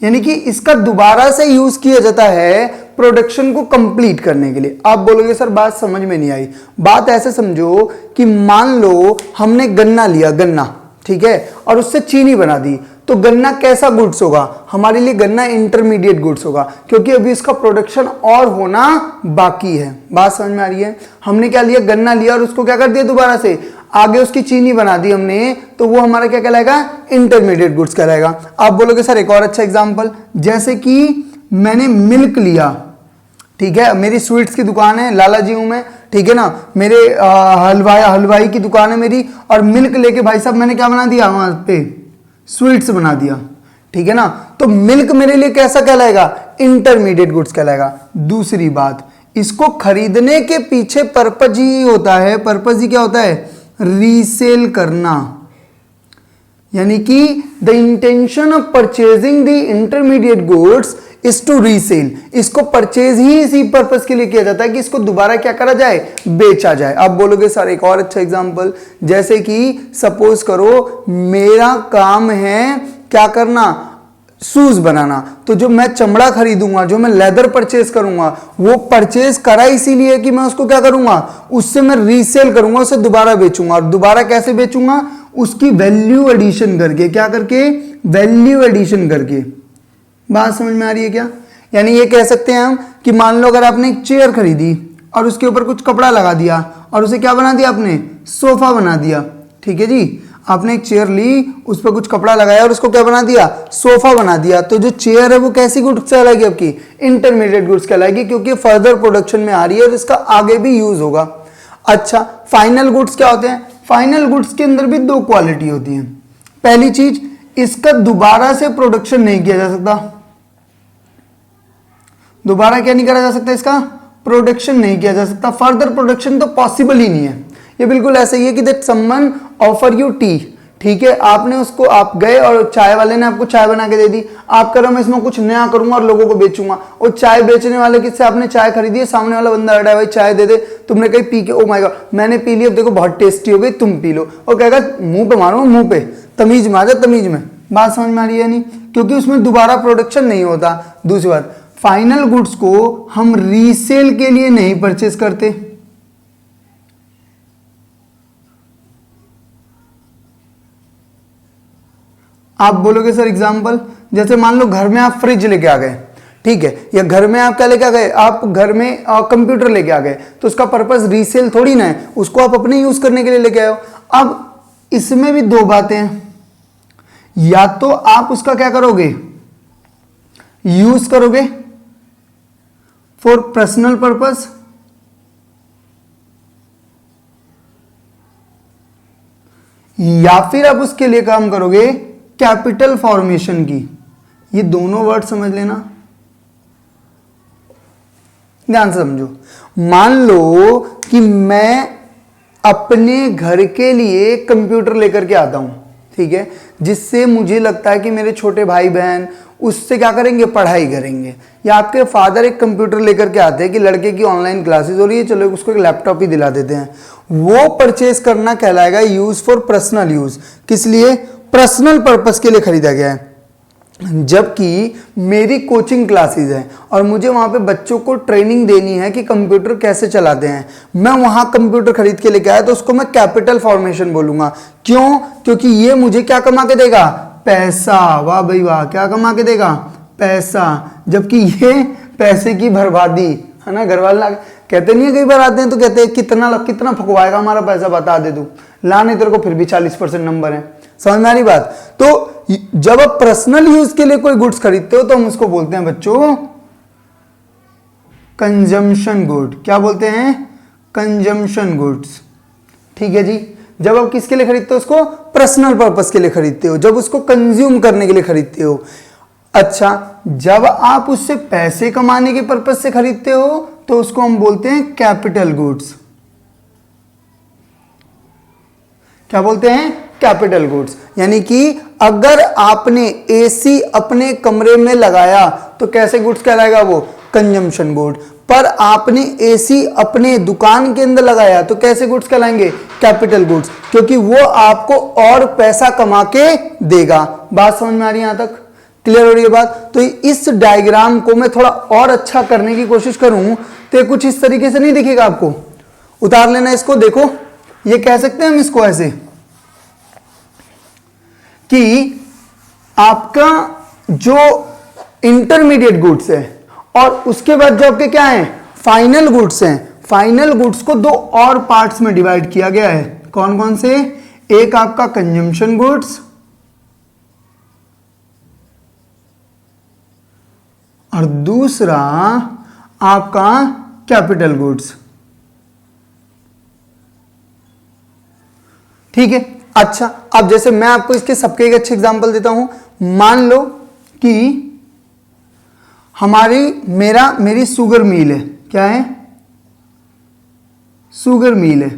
यानी कि इसका दोबारा से यूज किया जाता है प्रोडक्शन को कंप्लीट करने के लिए। आप बोलोगे सर बात समझ में नहीं आई, बात ऐसे समझो कि मान लो हमने गन्ना लिया, गन्ना, ठीक है, और उससे चीनी बना दी, तो गन्ना कैसा गुड्स होगा, हमारे लिए गन्ना इंटरमीडिएट गुड्स होगा, क्योंकि अभी इसका प्रोडक्शन और होना बाकी है। बात समझ में आ रही है, हमने क्या लिया, गन्ना लिया और उसको क्या कर दिया, दोबारा से आगे उसकी चीनी बना दी हमने, तो वो हमारा क्या कहलाएगा, इंटरमीडिएट गुड्स कहलाएगा। आप बोलोगे सर एक और अच्छा एग्जांपल, जैसे कि मैंने मिल्क लिया, ठीक है, मेरी स्वीट्स की दुकान है, लाला जी हूं मैं, ठीक है ना, मेरे हलवाई की दुकान है मेरी, और मिल्क लेके भाई साहब मैंने क्या बना दिया, वहां पे स्वीट्स बना दिया, ठीक है ना, तो मिल्क मेरे लिए कैसा कहलाएगा, इंटरमीडिएट गुड्स कहलाएगा। दूसरी बात, इसको खरीदने के पीछे पर्पज ही होता है, पर्पज ही क्या होता है, रीसेल करना। यानी कि the intention of purchasing the intermediate goods is to resale. इसको परचेज ही इसी पर्पस के लिए किया जाता है कि इसको दोबारा क्या करा जाए, बेचा जाए। आप बोलोगे सर एक और अच्छा एग्जांपल, जैसे कि सपोज करो मेरा काम है क्या करना, शूज बनाना, तो जो मैं चमड़ा खरीदूंगा, जो मैं लेदर परचेज करूंगा, वो परचेज करा इसीलिए कि मैं उसको क्या करूंगा, उससे मैं रीसेल करूंगा, उसे दोबारा बेचूंगा। और दोबारा कैसे बेचूंगा, उसकी वैल्यू एडिशन करके। क्या करके, वैल्यू एडिशन करके। बात समझ में आ रही है क्या? यानी ये कह सकते हैं हम कि मान लो अगर आपने एक चेयर खरीदी और उसके ऊपर कुछ कपड़ा लगा दिया और उसे क्या बना दिया आपने, सोफा बना दिया। ठीक है जी, आपने एक चेयर ली, उस पर कुछ कपड़ा लगाया और उसको क्या बना दिया, सोफा बना दिया। तो जो चेयर है वो कैसी गुड्स कहलाएगी आपकी, इंटरमीडिएट गुड्स कहलाएगी, क्योंकि फर्दर प्रोडक्शन में आ रही है और इसका आगे भी यूज होगा। अच्छा, फाइनल गुड्स क्या होते हैं? फाइनल गुड्स के अंदर भी दो क्वालिटी होती है। पहली चीज, इसका दोबारा से प्रोडक्शन नहीं किया जा सकता। दोबारा क्या नहीं करा जा सकता, इसका प्रोडक्शन नहीं किया जा सकता। फर्दर प्रोडक्शन तो पॉसिबल ही नहीं है। ये बिल्कुल ऐसा ही है कि that someone offer U T, ठीक है, आपने उसको, आप गए और चाय वाले ने आपको चाय बना के दे दी, आप कह रहे हो मैं इसमें कुछ नया करूंगा और लोगों को बेचूंगा। और चाय बेचने वाले किससे आपने चाय खरीदी है, सामने वाला बंदा बैठा है, भाई चाय दे दे, तुमने कहीं पी के, ओ माय गॉड मैंने पी ली, अब देखो बहुत टेस्टी हो गई, तुम पी लो। और कहेगा मुंह पे मारो, मुंह पे, तमीज में आ जा, तमीज में। बात समझ में आ रही है नहीं? क्योंकि उसमें दोबारा प्रोडक्शन नहीं होता। दूसरी बात, फाइनल गुड्स को हम रीसेल के लिए नहीं परचेज करते। आप बोलोगे सर एग्जांपल, जैसे मान लो घर में आप फ्रिज लेके आ गए, ठीक है, या घर में आप क्या लेके आ गए, आप घर में कंप्यूटर लेके आ गए, तो उसका पर्पस रीसेल थोड़ी ना है, उसको आप अपने यूज करने के लिए लेके आए हो। अब इसमें भी दो बातें हैं, या तो आप उसका क्या करोगे, यूज करोगे फॉर पर्सनल पर्पस, या फिर आप उसके लिए काम करोगे कैपिटल फॉर्मेशन की। ये दोनों वर्ड समझ लेना, ध्यान से समझो। मान लो कि मैं अपने घर के लिए कंप्यूटर लेकर के आता हूं, ठीक है, जिससे मुझे लगता है कि मेरे छोटे भाई बहन उससे क्या करेंगे, पढ़ाई करेंगे। या आपके फादर एक कंप्यूटर लेकर के आते हैं कि लड़के की ऑनलाइन क्लासेस हो रही है, चलो उसको एक लैपटॉप ही दिला देते हैं। वो परचेज करना कहलाएगा यूज फॉर पर्सनल यूज। किस लिए? पर्सनल पर्पस के लिए खरीदा गया है। जबकि मेरी कोचिंग क्लासेस है और मुझे वहां पे बच्चों को ट्रेनिंग देनी है कि कंप्यूटर कैसे चलाते हैं, मैं वहां कंप्यूटर खरीद के लेके आया, तो उसको मैं कैपिटल फॉर्मेशन बोलूंगा। क्यों? क्योंकि ये मुझे क्या कमा के देगा, पैसा। वाह भाई वाह, क्या कमा के देगा, पैसा। जबकि ये पैसे की बर्बादी है ना। घर वाले कहते नहीं है, कई बार आते हैं तो कहते हैं कितना फकवाएगा हमारा पैसा, बता दे तू, ला नहीं तेरे को फिर भी 40% नंबर है। समझ में आ रही बात? तो जब आप पर्सनल यूज के लिए कोई गुड्स खरीदते हो तो हम उसको बोलते हैं बच्चों कंजम्पशन गुड। क्या बोलते हैं? Consumption goods. ठीक है जी। जब आप किसके लिए खरीदते हो उसको? पर्सनल पर्पस के लिए खरीदते हो, जब उसको कंज्यूम करने के लिए खरीदते हो। अच्छा, जब आप उससे पैसे कमाने के पर्पस से खरीदते हो तो उसको हम बोलते हैं कैपिटल गुड्स। क्या बोलते हैं? Capital goods. यानी कि अगर आपने एसी अपने कमरे में लगाया तो कैसे गुड्स कहलाएगा वो? Consumption good. पर आपने एसी अपने दुकान के अंदर लगाया तो कैसे गुड्स कहलाएंगे? कैपिटल गुड्स, क्योंकि वो आपको और पैसा कमा के देगा। बात समझ में आ रही है? यहां तक क्लियर हो रही है बात? तो इस डायग्राम को मैं थोड़ा और अच्छा करने की कोशिश करूं तो ये कुछ इस तरीके से नहीं दिखेगा आपको। उतार लेना इसको। देखो, ये कह सकते हैं हम इसको ऐसे कि आपका जो इंटरमीडिएट गुड्स है और उसके बाद जो आपके क्या है, फाइनल गुड्स हैं। फाइनल गुड्स को दो और पार्ट्स में डिवाइड किया गया है। कौन कौन से? एक आपका कंजम्पशन गुड्स और दूसरा आपका कैपिटल गुड्स। ठीक है। अच्छा, अब जैसे मैं आपको इसके सबके एक अच्छे एग्जांपल देता हूं। मान लो कि मेरी शुगर मिल है। क्या है? शुगर मिल है।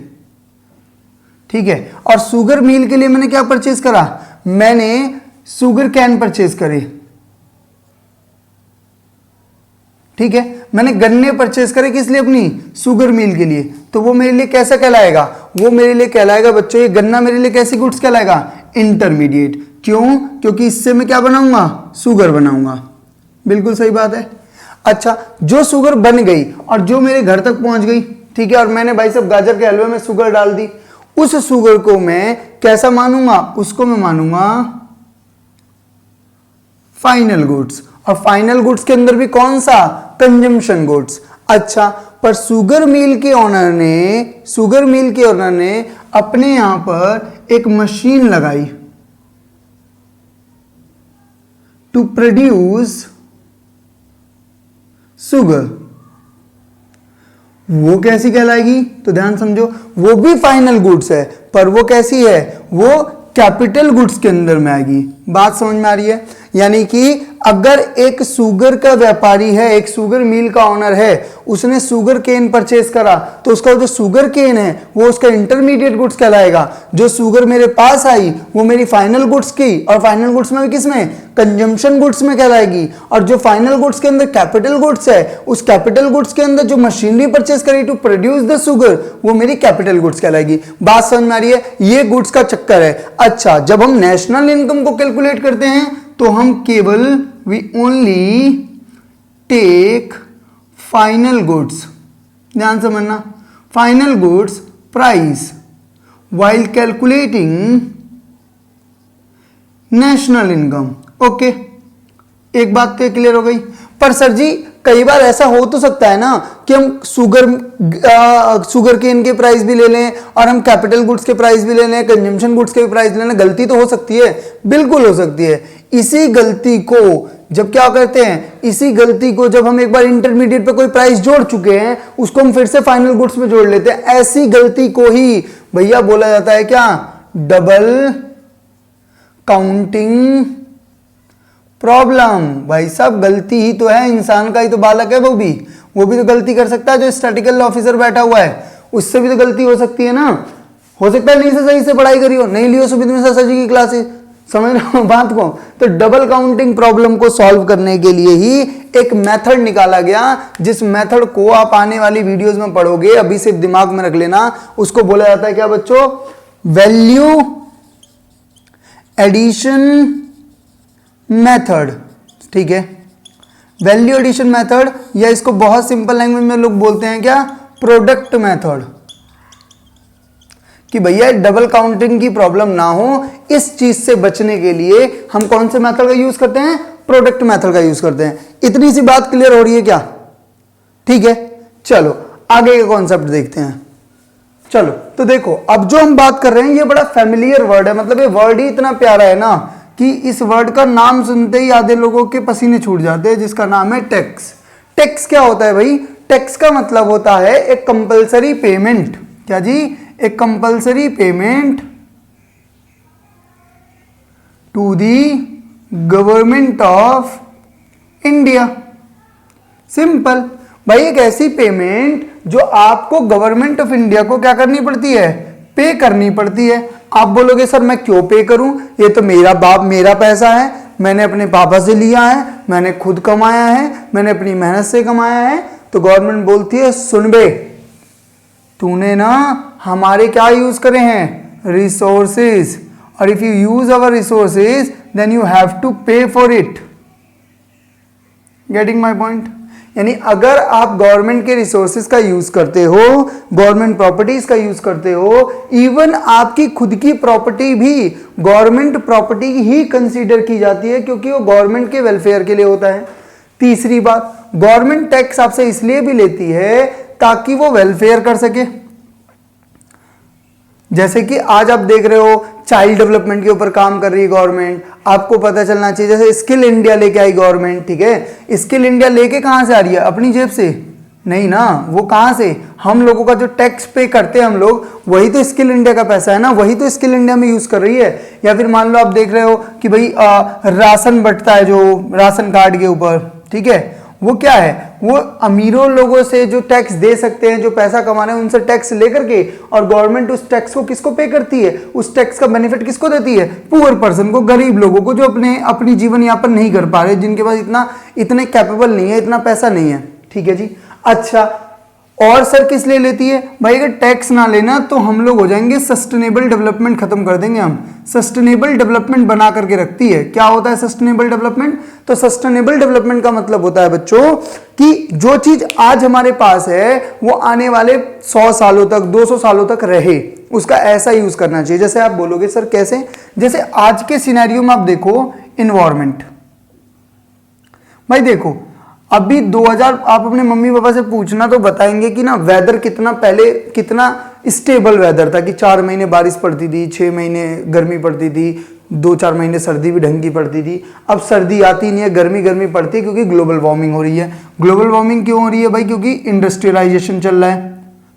ठीक है। और शुगर मिल के लिए मैंने क्या परचेज करा? मैंने शुगर कैन परचेज करे, ठीक है, मैंने गन्ने परचेज करे किस लिए, अपनी शुगर मिल के लिए, तो वो मेरे लिए कैसा कहलाएगा, वो मेरे लिए कहलाएगा बच्चों, ये गन्ना मेरे लिए कैसी गुड्स कहलाएगा, इंटरमीडिएट। क्यों, क्योंकि इससे मैं क्या बनाऊंगा, शुगर बनाऊंगा। बिल्कुल सही बात है। अच्छा, जो शुगर बन गई और जो मेरे घर तक पहुंच गई, ठीक है, और मैंने भाई साहब गाजर के हलवे में शुगर डाल दी, उस शुगर को मैं कैसा मानूंगा, उसको मैं मानूंगा फाइनल गुड्स। और फाइनल गुड्स के अंदर भी कौन सा, कंजम्पशन गुड्स। अच्छा, पर शुगर मिल के ओनर ने अपने यहां पर एक मशीन लगाई टू प्रोड्यूस शुगर, वो कैसी कहलाएगी, तो ध्यान समझो, वो भी फाइनल गुड्स है, पर वो कैसी है, वो कैपिटल गुड्स के अंदर में आएगी। बात समझ में आ रही है। यानी कि अगर एक शुगर का व्यापारी है, एक शुगर मिल का ओनर है, उसने शुगर केन परचेज करा, तो उसका जो शुगर केन है वो उसका इंटरमीडिएट गुड्स कहलाएगा। जो शुगर मेरे पास आई वो मेरी फाइनल गुड्स की, और फाइनल गुड्स में किस में, कंजम्पशन गुड्स में कहलाएगी। और जो फाइनल गुड्स के अंदर कैपिटल गुड्स है, उस कैपिटल गुड्स के अंदर जो मशीनरी परचेज करी टू प्रोड्यूस द शुगर, वो मेरी कैपिटल गुड्स कहलाएगी। बात समझ में आ रही है, ये गुड्स का चक्कर है। अच्छा, जब हम नेशनल इनकम को कैलकुलेट करते हैं तो हम केवल we only take final goods, ध्यान समझना, final goods price while calculating national income. Okay, एक बात तो क्लियर हो गई। पर सर जी कई बार ऐसा हो तो सकता है ना कि हम शुगर केन के प्राइस भी ले लें और हम कैपिटल गुड्स के प्राइस भी ले लें, कंजम्पशन गुड्स के भी प्राइस ले लें, गलती तो हो सकती है, बिल्कुल हो सकती है। इसी गलती को जब क्या करते हैं, इसी गलती को जब हम एक बार इंटरमीडिएट पे कोई प्राइस जोड़ चुके हैं, उसको हम फिर से फाइनल गुड्स में जोड़ लेते हैं। ऐसी गलती को ही भैया बोला जाता है क्या, डबल काउंटिंग प्रॉब्लम। भाई साहब गलती ही तो है, इंसान का ही तो बालक है, वो भी तो गलती कर सकता है। जो स्टैटिकल ऑफिसर बैठा हुआ है उससे भी तो गलती हो सकती है ना। हो सकता है नहीं से सही से पढ़ाई करी हो, नहीं लियो सुमित मिश्रा सर जी की क्लासेस, समझ रहे हो बात को। तो डबल काउंटिंग प्रॉब्लम को सॉल्व करने के लिए ही एक मेथड निकाला गया, जिस मेथड को आप आने वाली वीडियोस में पढ़ोगे, अभी सिर्फ दिमाग में रख लेना। उसको बोला जाता है क्या बच्चों, वैल्यू एडिशन मेथड। ठीक है, वैल्यू एडिशन मेथड, या इसको बहुत सिंपल लैंग्वेज में लोग बोलते हैं क्या, प्रोडक्ट मेथड। कि भैया डबल काउंटिंग की प्रॉब्लम ना हो, इस चीज से बचने के लिए हम कौन से मेथड का यूज करते हैं, प्रोडक्ट मेथड का यूज करते हैं। इतनी सी बात क्लियर हो रही है क्या, ठीक है। चलो आगे का कॉन्सेप्ट देखते हैं। चलो तो देखो, अब जो हम बात कर रहे हैं ये बड़ा फैमिलियर वर्ड है, मतलब ये वर्ड ही इतना प्यारा है ना कि इस वर्ड का नाम सुनते ही आधे लोगों के पसीने छूट जाते हैं, जिसका नाम है टैक्स। टैक्स क्या होता है भाई, टैक्स का मतलब होता है एक कंपलसरी पेमेंट। क्या जी, एक compulsory payment to the government of India. Simple भाई, एक ऐसी पेमेंट जो आपको गवर्नमेंट ऑफ इंडिया को क्या करनी पड़ती है, पे करनी पड़ती है। आप बोलोगे सर मैं क्यों पे करूं, ये तो मेरा पैसा है, मैंने अपने पापा से लिया है, मैंने खुद कमाया है, मैंने अपनी मेहनत से कमाया है। तो गवर्नमेंट बोलती है सुन बे, तूने ना हमारे क्या यूज करे हैं, रिसोर्सेज, और if you use our resources then you have to pay for it. Getting my point. यानी अगर आप गवर्नमेंट के रिसोर्सेज का यूज करते हो, गवर्नमेंट प्रॉपर्टीज का यूज करते हो, इवन आपकी खुद की प्रॉपर्टी भी गवर्नमेंट प्रॉपर्टी ही कंसीडर की जाती है, क्योंकि वो गवर्नमेंट के वेलफेयर के लिए होता है। तीसरी बात, गवर्नमेंट टैक्स आपसे इसलिए भी लेती है ताकि वो वेलफेयर कर सके। जैसे कि आज आप देख रहे हो चाइल्ड डेवलपमेंट के ऊपर काम कर रही है गवर्नमेंट, आपको पता चलना चाहिए। जैसे स्किल इंडिया लेके आई गवर्नमेंट, ठीक है, स्किल इंडिया लेके कहां से आ रही है, अपनी जेब से नहीं ना, वो कहां से, हम लोगों का जो टैक्स पे करते हैं हम लोग, वही तो स्किल इंडिया का पैसा है ना, वही तो स्किल इंडिया में यूज कर रही है। या फिर मान लो आप देख रहे हो कि भाई राशन बंटता है जो राशन कार्ड के ऊपर, ठीक है, वो क्या है, वो अमीरों लोगों से जो टैक्स दे सकते हैं, जो पैसा कमा रहे हैं, उनसे टैक्स लेकर के, और गवर्नमेंट उस टैक्स को किसको पे करती है, उस टैक्स का बेनिफिट किसको देती है, पुअर पर्सन को, गरीब लोगों को, जो अपनी जीवन यापन नहीं कर पा रहे, जिनके पास इतने कैपेबल नहीं है, इतना पैसा नहीं है। ठीक है जी। अच्छा, और सर किस लिए लेती है भाई, अगर टैक्स ना लेना तो हम लोग हो जाएंगे सस्टेनेबल डेवलपमेंट, खत्म कर देंगे हम। सस्टेनेबल डेवलपमेंट बना करके रखती है। क्या होता है सस्टेनेबल डेवलपमेंट, तो सस्टेनेबल डेवलपमेंट का मतलब होता है बच्चों कि जो चीज आज हमारे पास है वो आने वाले 100 सालों तक, 200 सालों तक रहे, उसका ऐसा यूज करना चाहिए। जैसे आप बोलोगे सर कैसे, जैसे आज के सिनेरियो में आप देखो इन्वायरमेंट, भाई देखो अभी 2000, आप अपने मम्मी पापा से पूछना तो बताएंगे कि ना वेदर कितना पहले कितना स्टेबल वेदर था, कि 4 महीने बारिश पड़ती थी, 6 महीने गर्मी पड़ती थी, 2-4 महीने सर्दी भी ढंग की पड़ती थी। अब सर्दी आती नहीं है, गर्मी गर्मी पड़ती है, क्योंकि ग्लोबल वार्मिंग हो रही है। ग्लोबल वार्मिंग क्यों हो रही है भाई, क्योंकि इंडस्ट्रियलाइजेशन चल रहा है।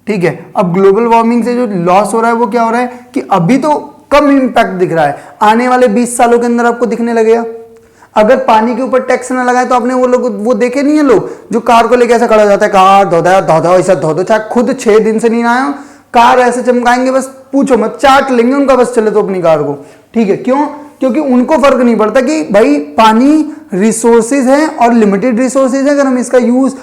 ठीक है, अब ग्लोबल वार्मिंग से जो लॉस हो रहा है वो क्या हो रहा है कि अभी तो कम इंपैक्ट दिख रहा है, आने वाले 20 सालों के अंदर आपको दिखने लगेगा। अगर पानी के ऊपर टैक्स ना लगाए तो आपने वो लोग वो देखे नहीं है, लोग जो कार को लेके ऐसा खड़ा हो जाता है, कार धो दो ऐसा धो दो, चाहे खुद 6 दिन से नहीं आया, कार ऐसे चमकाएंगे, बस पूछो मत, चाट लेंगे उनका बस चले तो अपनी कार को। ठीक है, क्यों, क्योंकि उनको फर्क नहीं पड़ता कि भाई पानी रिसोर्सेज है और लिमिटेड रिसोर्सेज है, अगर हम इसका यूज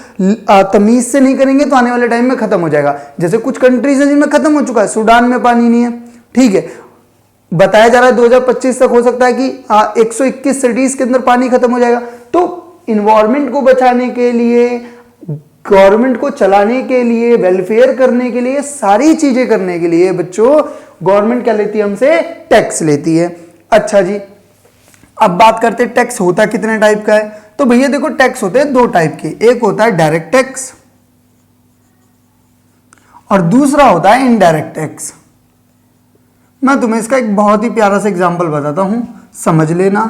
तमीज से नहीं करेंगे तो आने वाले टाइम में खत्म हो जाएगा। जैसे कुछ कंट्रीज है जिनमें खत्म हो चुका है, सूडान में पानी नहीं है। ठीक है, बताया जा रहा है 2025 तक हो सकता है कि 121 सिटीज के अंदर पानी खत्म हो जाएगा। तो इन्वायरमेंट को बचाने के लिए, गवर्नमेंट को चलाने के लिए, वेलफेयर करने के लिए, सारी चीजें करने के लिए बच्चों गवर्नमेंट क्या लेती है, हमसे टैक्स लेती है। अच्छा जी, अब बात करते हैं टैक्स होता कितने टाइप का है। तो भैया देखो टैक्स होते हैं 2 टाइप के, एक होता है डायरेक्ट टैक्स और दूसरा होता है इनडायरेक्ट टैक्स। मैं तुम्हें इसका एक बहुत ही प्यारा सा एग्जांपल बताता हूं, समझ लेना।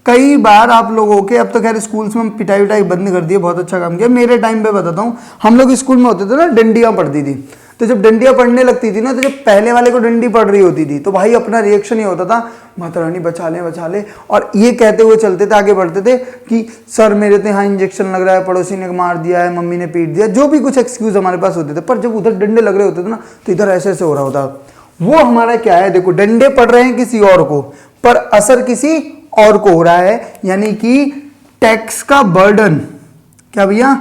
कई बार आप लोगों के, अब तो खैर स्कूल्स में पिटाई विटाई बंद कर दी है, बहुत अच्छा काम किया। मेरे टाइम पे बताता हूं, हम लोग स्कूल में होते थे ना, डंडियां पड़ती थी। तो जब डंडियां पड़ने लगती थी ना, तो जब पहले वाले को डंडी पड़ रही होती थी तो भाई अपना रिएक्शन ये होता था, माता रानी बचा ले, और ये कहते हुए चलते थे, आगे बढ़ते थे कि सर मेरे तो यहाँ इंजेक्शन लग रहा है, पड़ोसी ने मार दिया है, मम्मी ने पीट दिया, जो भी कुछ एक्सक्यूज हमारे पास होते थे। पर जब उधर डंडे लग रहे होते थे ना, तो इधर ऐसे ऐसे हो रहा होता। वो हमारा क्या है, देखो डंडे पड़ रहे हैं किसी और को, पर असर किसी और को हो रहा है, यानी कि टैक्स का बर्डन, क्या भैया,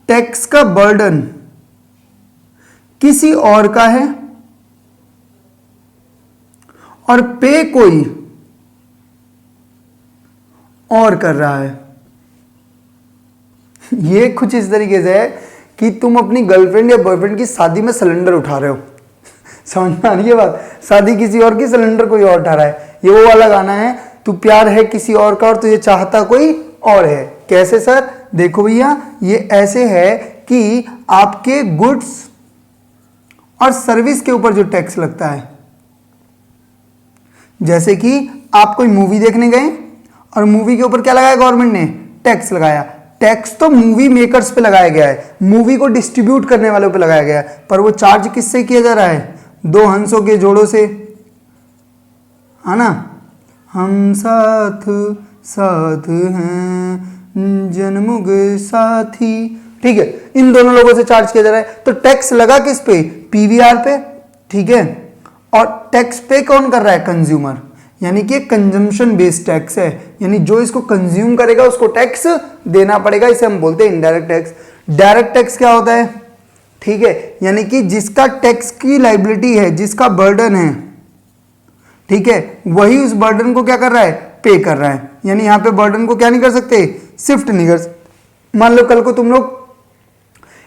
टैक्स का बर्डन किसी और का है और पे कोई और कर रहा है। ये कुछ इस तरीके से है कि तुम अपनी गर्लफ्रेंड या बॉयफ्रेंड की शादी में सिलेंडर उठा रहे हो, समझ में आ रही है बात, शादी किसी और की, सिलेंडर कोई और उठा रहा है। ये वो वाला गाना है, तू प्यार है किसी और का और तुझे चाहता कोई और है। कैसे सर, देखो भैया ये ऐसे है कि आपके गुड्स और सर्विस के ऊपर जो टैक्स लगता है, जैसे कि आप कोई मूवी देखने गए और मूवी के ऊपर क्या लगाया गवर्नमेंट ने, टैक्स लगाया। टैक्स तो मूवी मेकर्स पे लगाया गया है, मूवी को डिस्ट्रीब्यूट करने वालों पे लगाया गया है, पर वो चार्ज किससे किया जा रहा है, 2 हंसों के जोड़ों से, है ना, हम साथ साथ हैं जन्मुग साथी। ठीक है, इन दोनों लोगों से चार्ज किया जा रहा है। तो टैक्स लगा किस पे, पीवीआर पे। ठीक है, और टैक्स पे कौन कर रहा है, कंज्यूमर, यानी कि कंजम्पशन बेस्ड टैक्स है, यानी जो इसको कंज्यूम करेगा उसको टैक्स देना पड़ेगा, इसे हम बोलते हैं इनडायरेक्ट टैक्स। डायरेक्ट टैक्स क्या होता है, ठीक है, यानी कि जिसका टैक्स की लाइबिलिटी है, जिसका बर्डन है, ठीक है, वही उस बर्डन को क्या कर रहा है, पे कर रहा है। यानी यहां पे बर्डन को क्या नहीं कर सकते, शिफ्ट नहीं कर सकते। मान लो कल को तुम लोग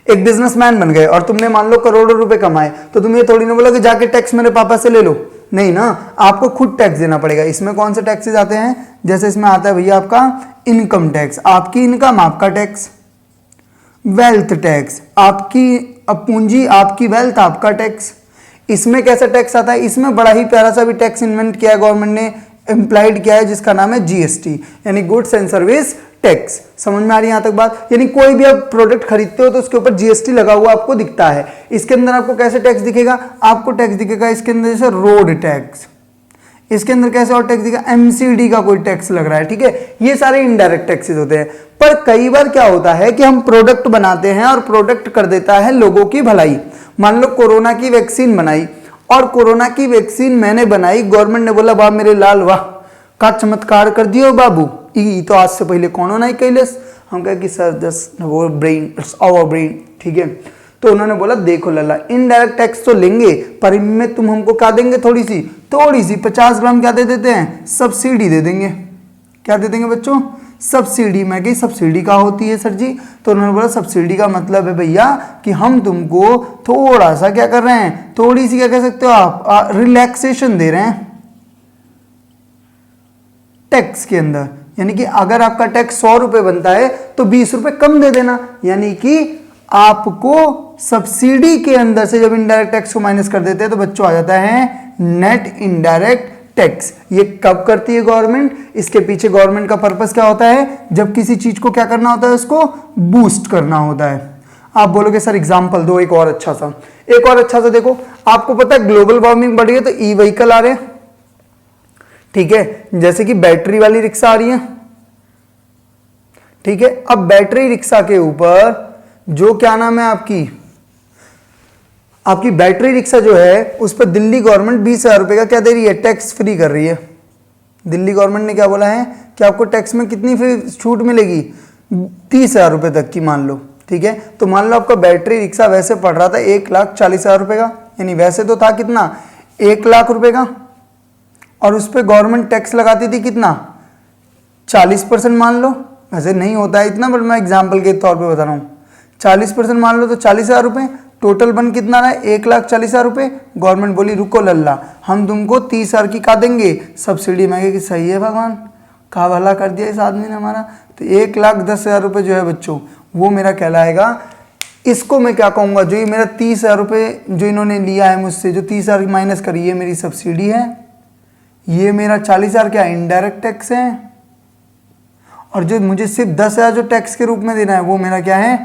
एक बिजनेसमैन बन गए और तुमने मान लो करोड़ों रुपए कमाए, तो तुम ये थोड़ी ना बोलो कि जाके टैक्स मेरे पापा से ले लो, नहीं ना, आपको खुद टैक्स देना पड़ेगा। इसमें कौन से टैक्सेस आते हैं, जैसे इसमें आता है भैया आपका इनकम टैक्स, आपकी इनकम आपका टैक्स, वेल्थ टैक्स, आपकी पूंजी आपकी वेल्थ आपका टैक्स। इसमें कैसा टैक्स आता है, इसमें बड़ा ही प्यारा सा भी टैक्स इन्वेंट किया है गवर्नमेंट ने, इंप्लाइड किया है, जिसका नाम है जीएसटी, यानी गुड्स एंड सर्विस टैक्स। समझ में आ रही है यहां तक बात, यानी कोई भी आप प्रोडक्ट खरीदते हो तो उसके ऊपर जीएसटी लगा हुआ आपको दिखता है। इसके अंदर आपको कैसे टैक्स दिखेगा, आपको टैक्स दिखेगा इसके अंदर जैसे रोड टैक्स, इसके अंदर कैसे और टैक्स दिखा, एमसीडी का कोई टैक्स लग रहा है, ठीक है। ये सारे इनडायरेक्ट टैक्सेस होते हैं। पर कई बार क्या होता है कि हम प्रोडक्ट बनाते हैं और प्रोडक्ट कर देता है लोगों की भलाई। मान लो कोरोना की वैक्सीन बनाई, और कोरोना की वैक्सीन मैंने बनाई, गवर्नमेंट ने बोला वाह मेरे लाल वाह का चमत्कार कर दियो बाबू, ई तो आज से पहले कौन नहीं कैलेस। हम कहे कि सर जस्ट वो ब्रेन, इट्स आवर ब्रेन, ठीक है। तो उन्होंने बोला देखो लल्ला, इनडायरेक्ट टैक्स तो लेंगे पर इनमें तुम हमको क्या देंगे, थोड़ी सी 50 ग्राम क्या दे देते हैं, सब्सिडी दे देंगे। क्या दे देंगे बच्चों, सब्सिडी। मैं कही सब्सिडी क्या होती है सर जी, तो उन्होंने बोला सब्सिडी का मतलब है भैया कि हम तुमको थोड़ा सा क्या कर रहे हैं, थोड़ी सी क्या कह सकते हो आप, रिलैक्सेशन दे रहे हैं टैक्स के अंदर। यानी कि अगर आपका टैक्स 100 रुपए बनता है तो 20 रुपए कम दे देना। यानी कि आपको सब्सिडी के अंदर से जब इनडायरेक्ट टैक्स को माइनस कर देते हैं तो बच्चों आ जाता है नेट इनडायरेक्ट टैक्स। ये कब करती है गवर्नमेंट, इसके पीछे गवर्नमेंट का पर्पस क्या होता है, जब किसी चीज को क्या करना होता है, उसको बूस्ट करना होता है। आप बोलोगे सर एग्जांपल दो एक और अच्छा सा देखो, आपको पता है ग्लोबल वार्मिंग बढ़ रही है तो ई व्हीकल आ रहे हैं, ठीक है, जैसे कि बैटरी वाली रिक्शा आ रही है, ठीक है। अब बैटरी रिक्शा के ऊपर जो क्या नाम है आपकी बैटरी रिक्शा जो है उस पर दिल्ली गवर्नमेंट 20,000 रुपए का क्या दे रही है, टैक्स फ्री कर रही है। दिल्ली गवर्नमेंट ने क्या बोला है कि आपको टैक्स में कितनी फ्री छूट मिलेगी, 30,000 रुपए तक की मान लो, ठीक है। तो मान लो आपका बैटरी रिक्शा वैसे पड़ रहा था 1,40,000 रुपए का, यानी वैसे तो था कितना 1,00,000 रुपए का, और उस पर गवर्नमेंट टैक्स लगाती थी कितना 40% मान लो। वैसे नहीं होता है इतना, बट मैं एग्जाम्पल के तौर पे बता रहा हूँ। 40% मान लो तो 40,000 रुपए, टोटल बन कितना रहा है 1,40,000 रुपए। गवर्नमेंट बोली रुको लल्ला, हम तुमको 30,000 की का देंगे सब्सिडी। मैं कि सही है भगवान, का भला कर दिया इस आदमी ने हमारा। तो 1,10,000 रुपए जो है बच्चों वो मेरा कहलाएगा। इसको मैं क्या कहूँगा, जो ये मेरा 30,000 रुपए जो इन्होंने लिया है मुझसे, जो 30,000 की माइनस करी है मेरी सब्सिडी है, ये मेरा 40,000 क्या इनडायरेक्ट टैक्स है, और जो मुझे सिर्फ 10,000 जो टैक्स के रूप में देना है वो मेरा क्या है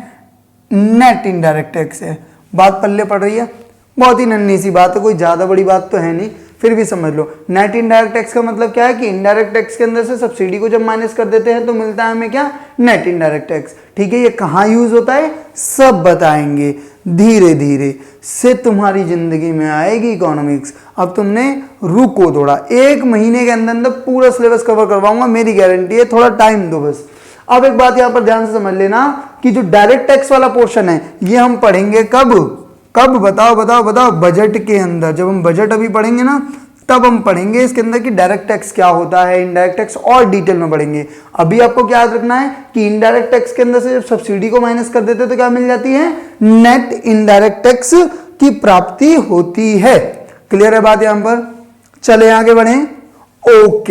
नेट इनडायरेक्ट टैक्स है। बात पल्ले पड़ रही है, बहुत ही नन्ही सी बात है, कोई ज्यादा बड़ी बात तो है नहीं, फिर भी समझ लो। नेट इनडायरेक्ट टैक्स का मतलब क्या है कि इनडायरेक्ट टैक्स के अंदर से सब्सिडी को जब माइनस कर देते हैं तो मिलता है हमें क्या, नेट इनडायरेक्ट टैक्स, ठीक है। ये कहाँ यूज होता है सब बताएंगे धीरे धीरे से, तुम्हारी जिंदगी में आएगी इकोनॉमिक्स। अब तुमने रुको थोड़ा, 1 महीने के अंदर अंदर पूरा सिलेबस कवर करवाऊंगा, मेरी गारंटी है, थोड़ा टाइम दो बस। अब एक बात यहां पर ध्यान से समझ लेना कि जो डायरेक्ट टैक्स वाला पोर्शन है ये हम पढ़ेंगे कब बताओ बजट के अंदर। जब हम बजट अभी पढ़ेंगे ना तब हम पढ़ेंगे इसके अंदर कि डायरेक्ट टैक्स क्या होता है, इनडायरेक्ट टैक्स और डिटेल में पढ़ेंगे। अभी आपको क्या याद रखना है कि इनडायरेक्ट टैक्स के अंदर से जब सब्सिडी को माइनस कर देते हैं तो क्या मिल जाती है, नेट इनडायरेक्ट टैक्स की प्राप्ति होती है। क्लियर है बात यहां पर, चले आगे बढ़े, ओके।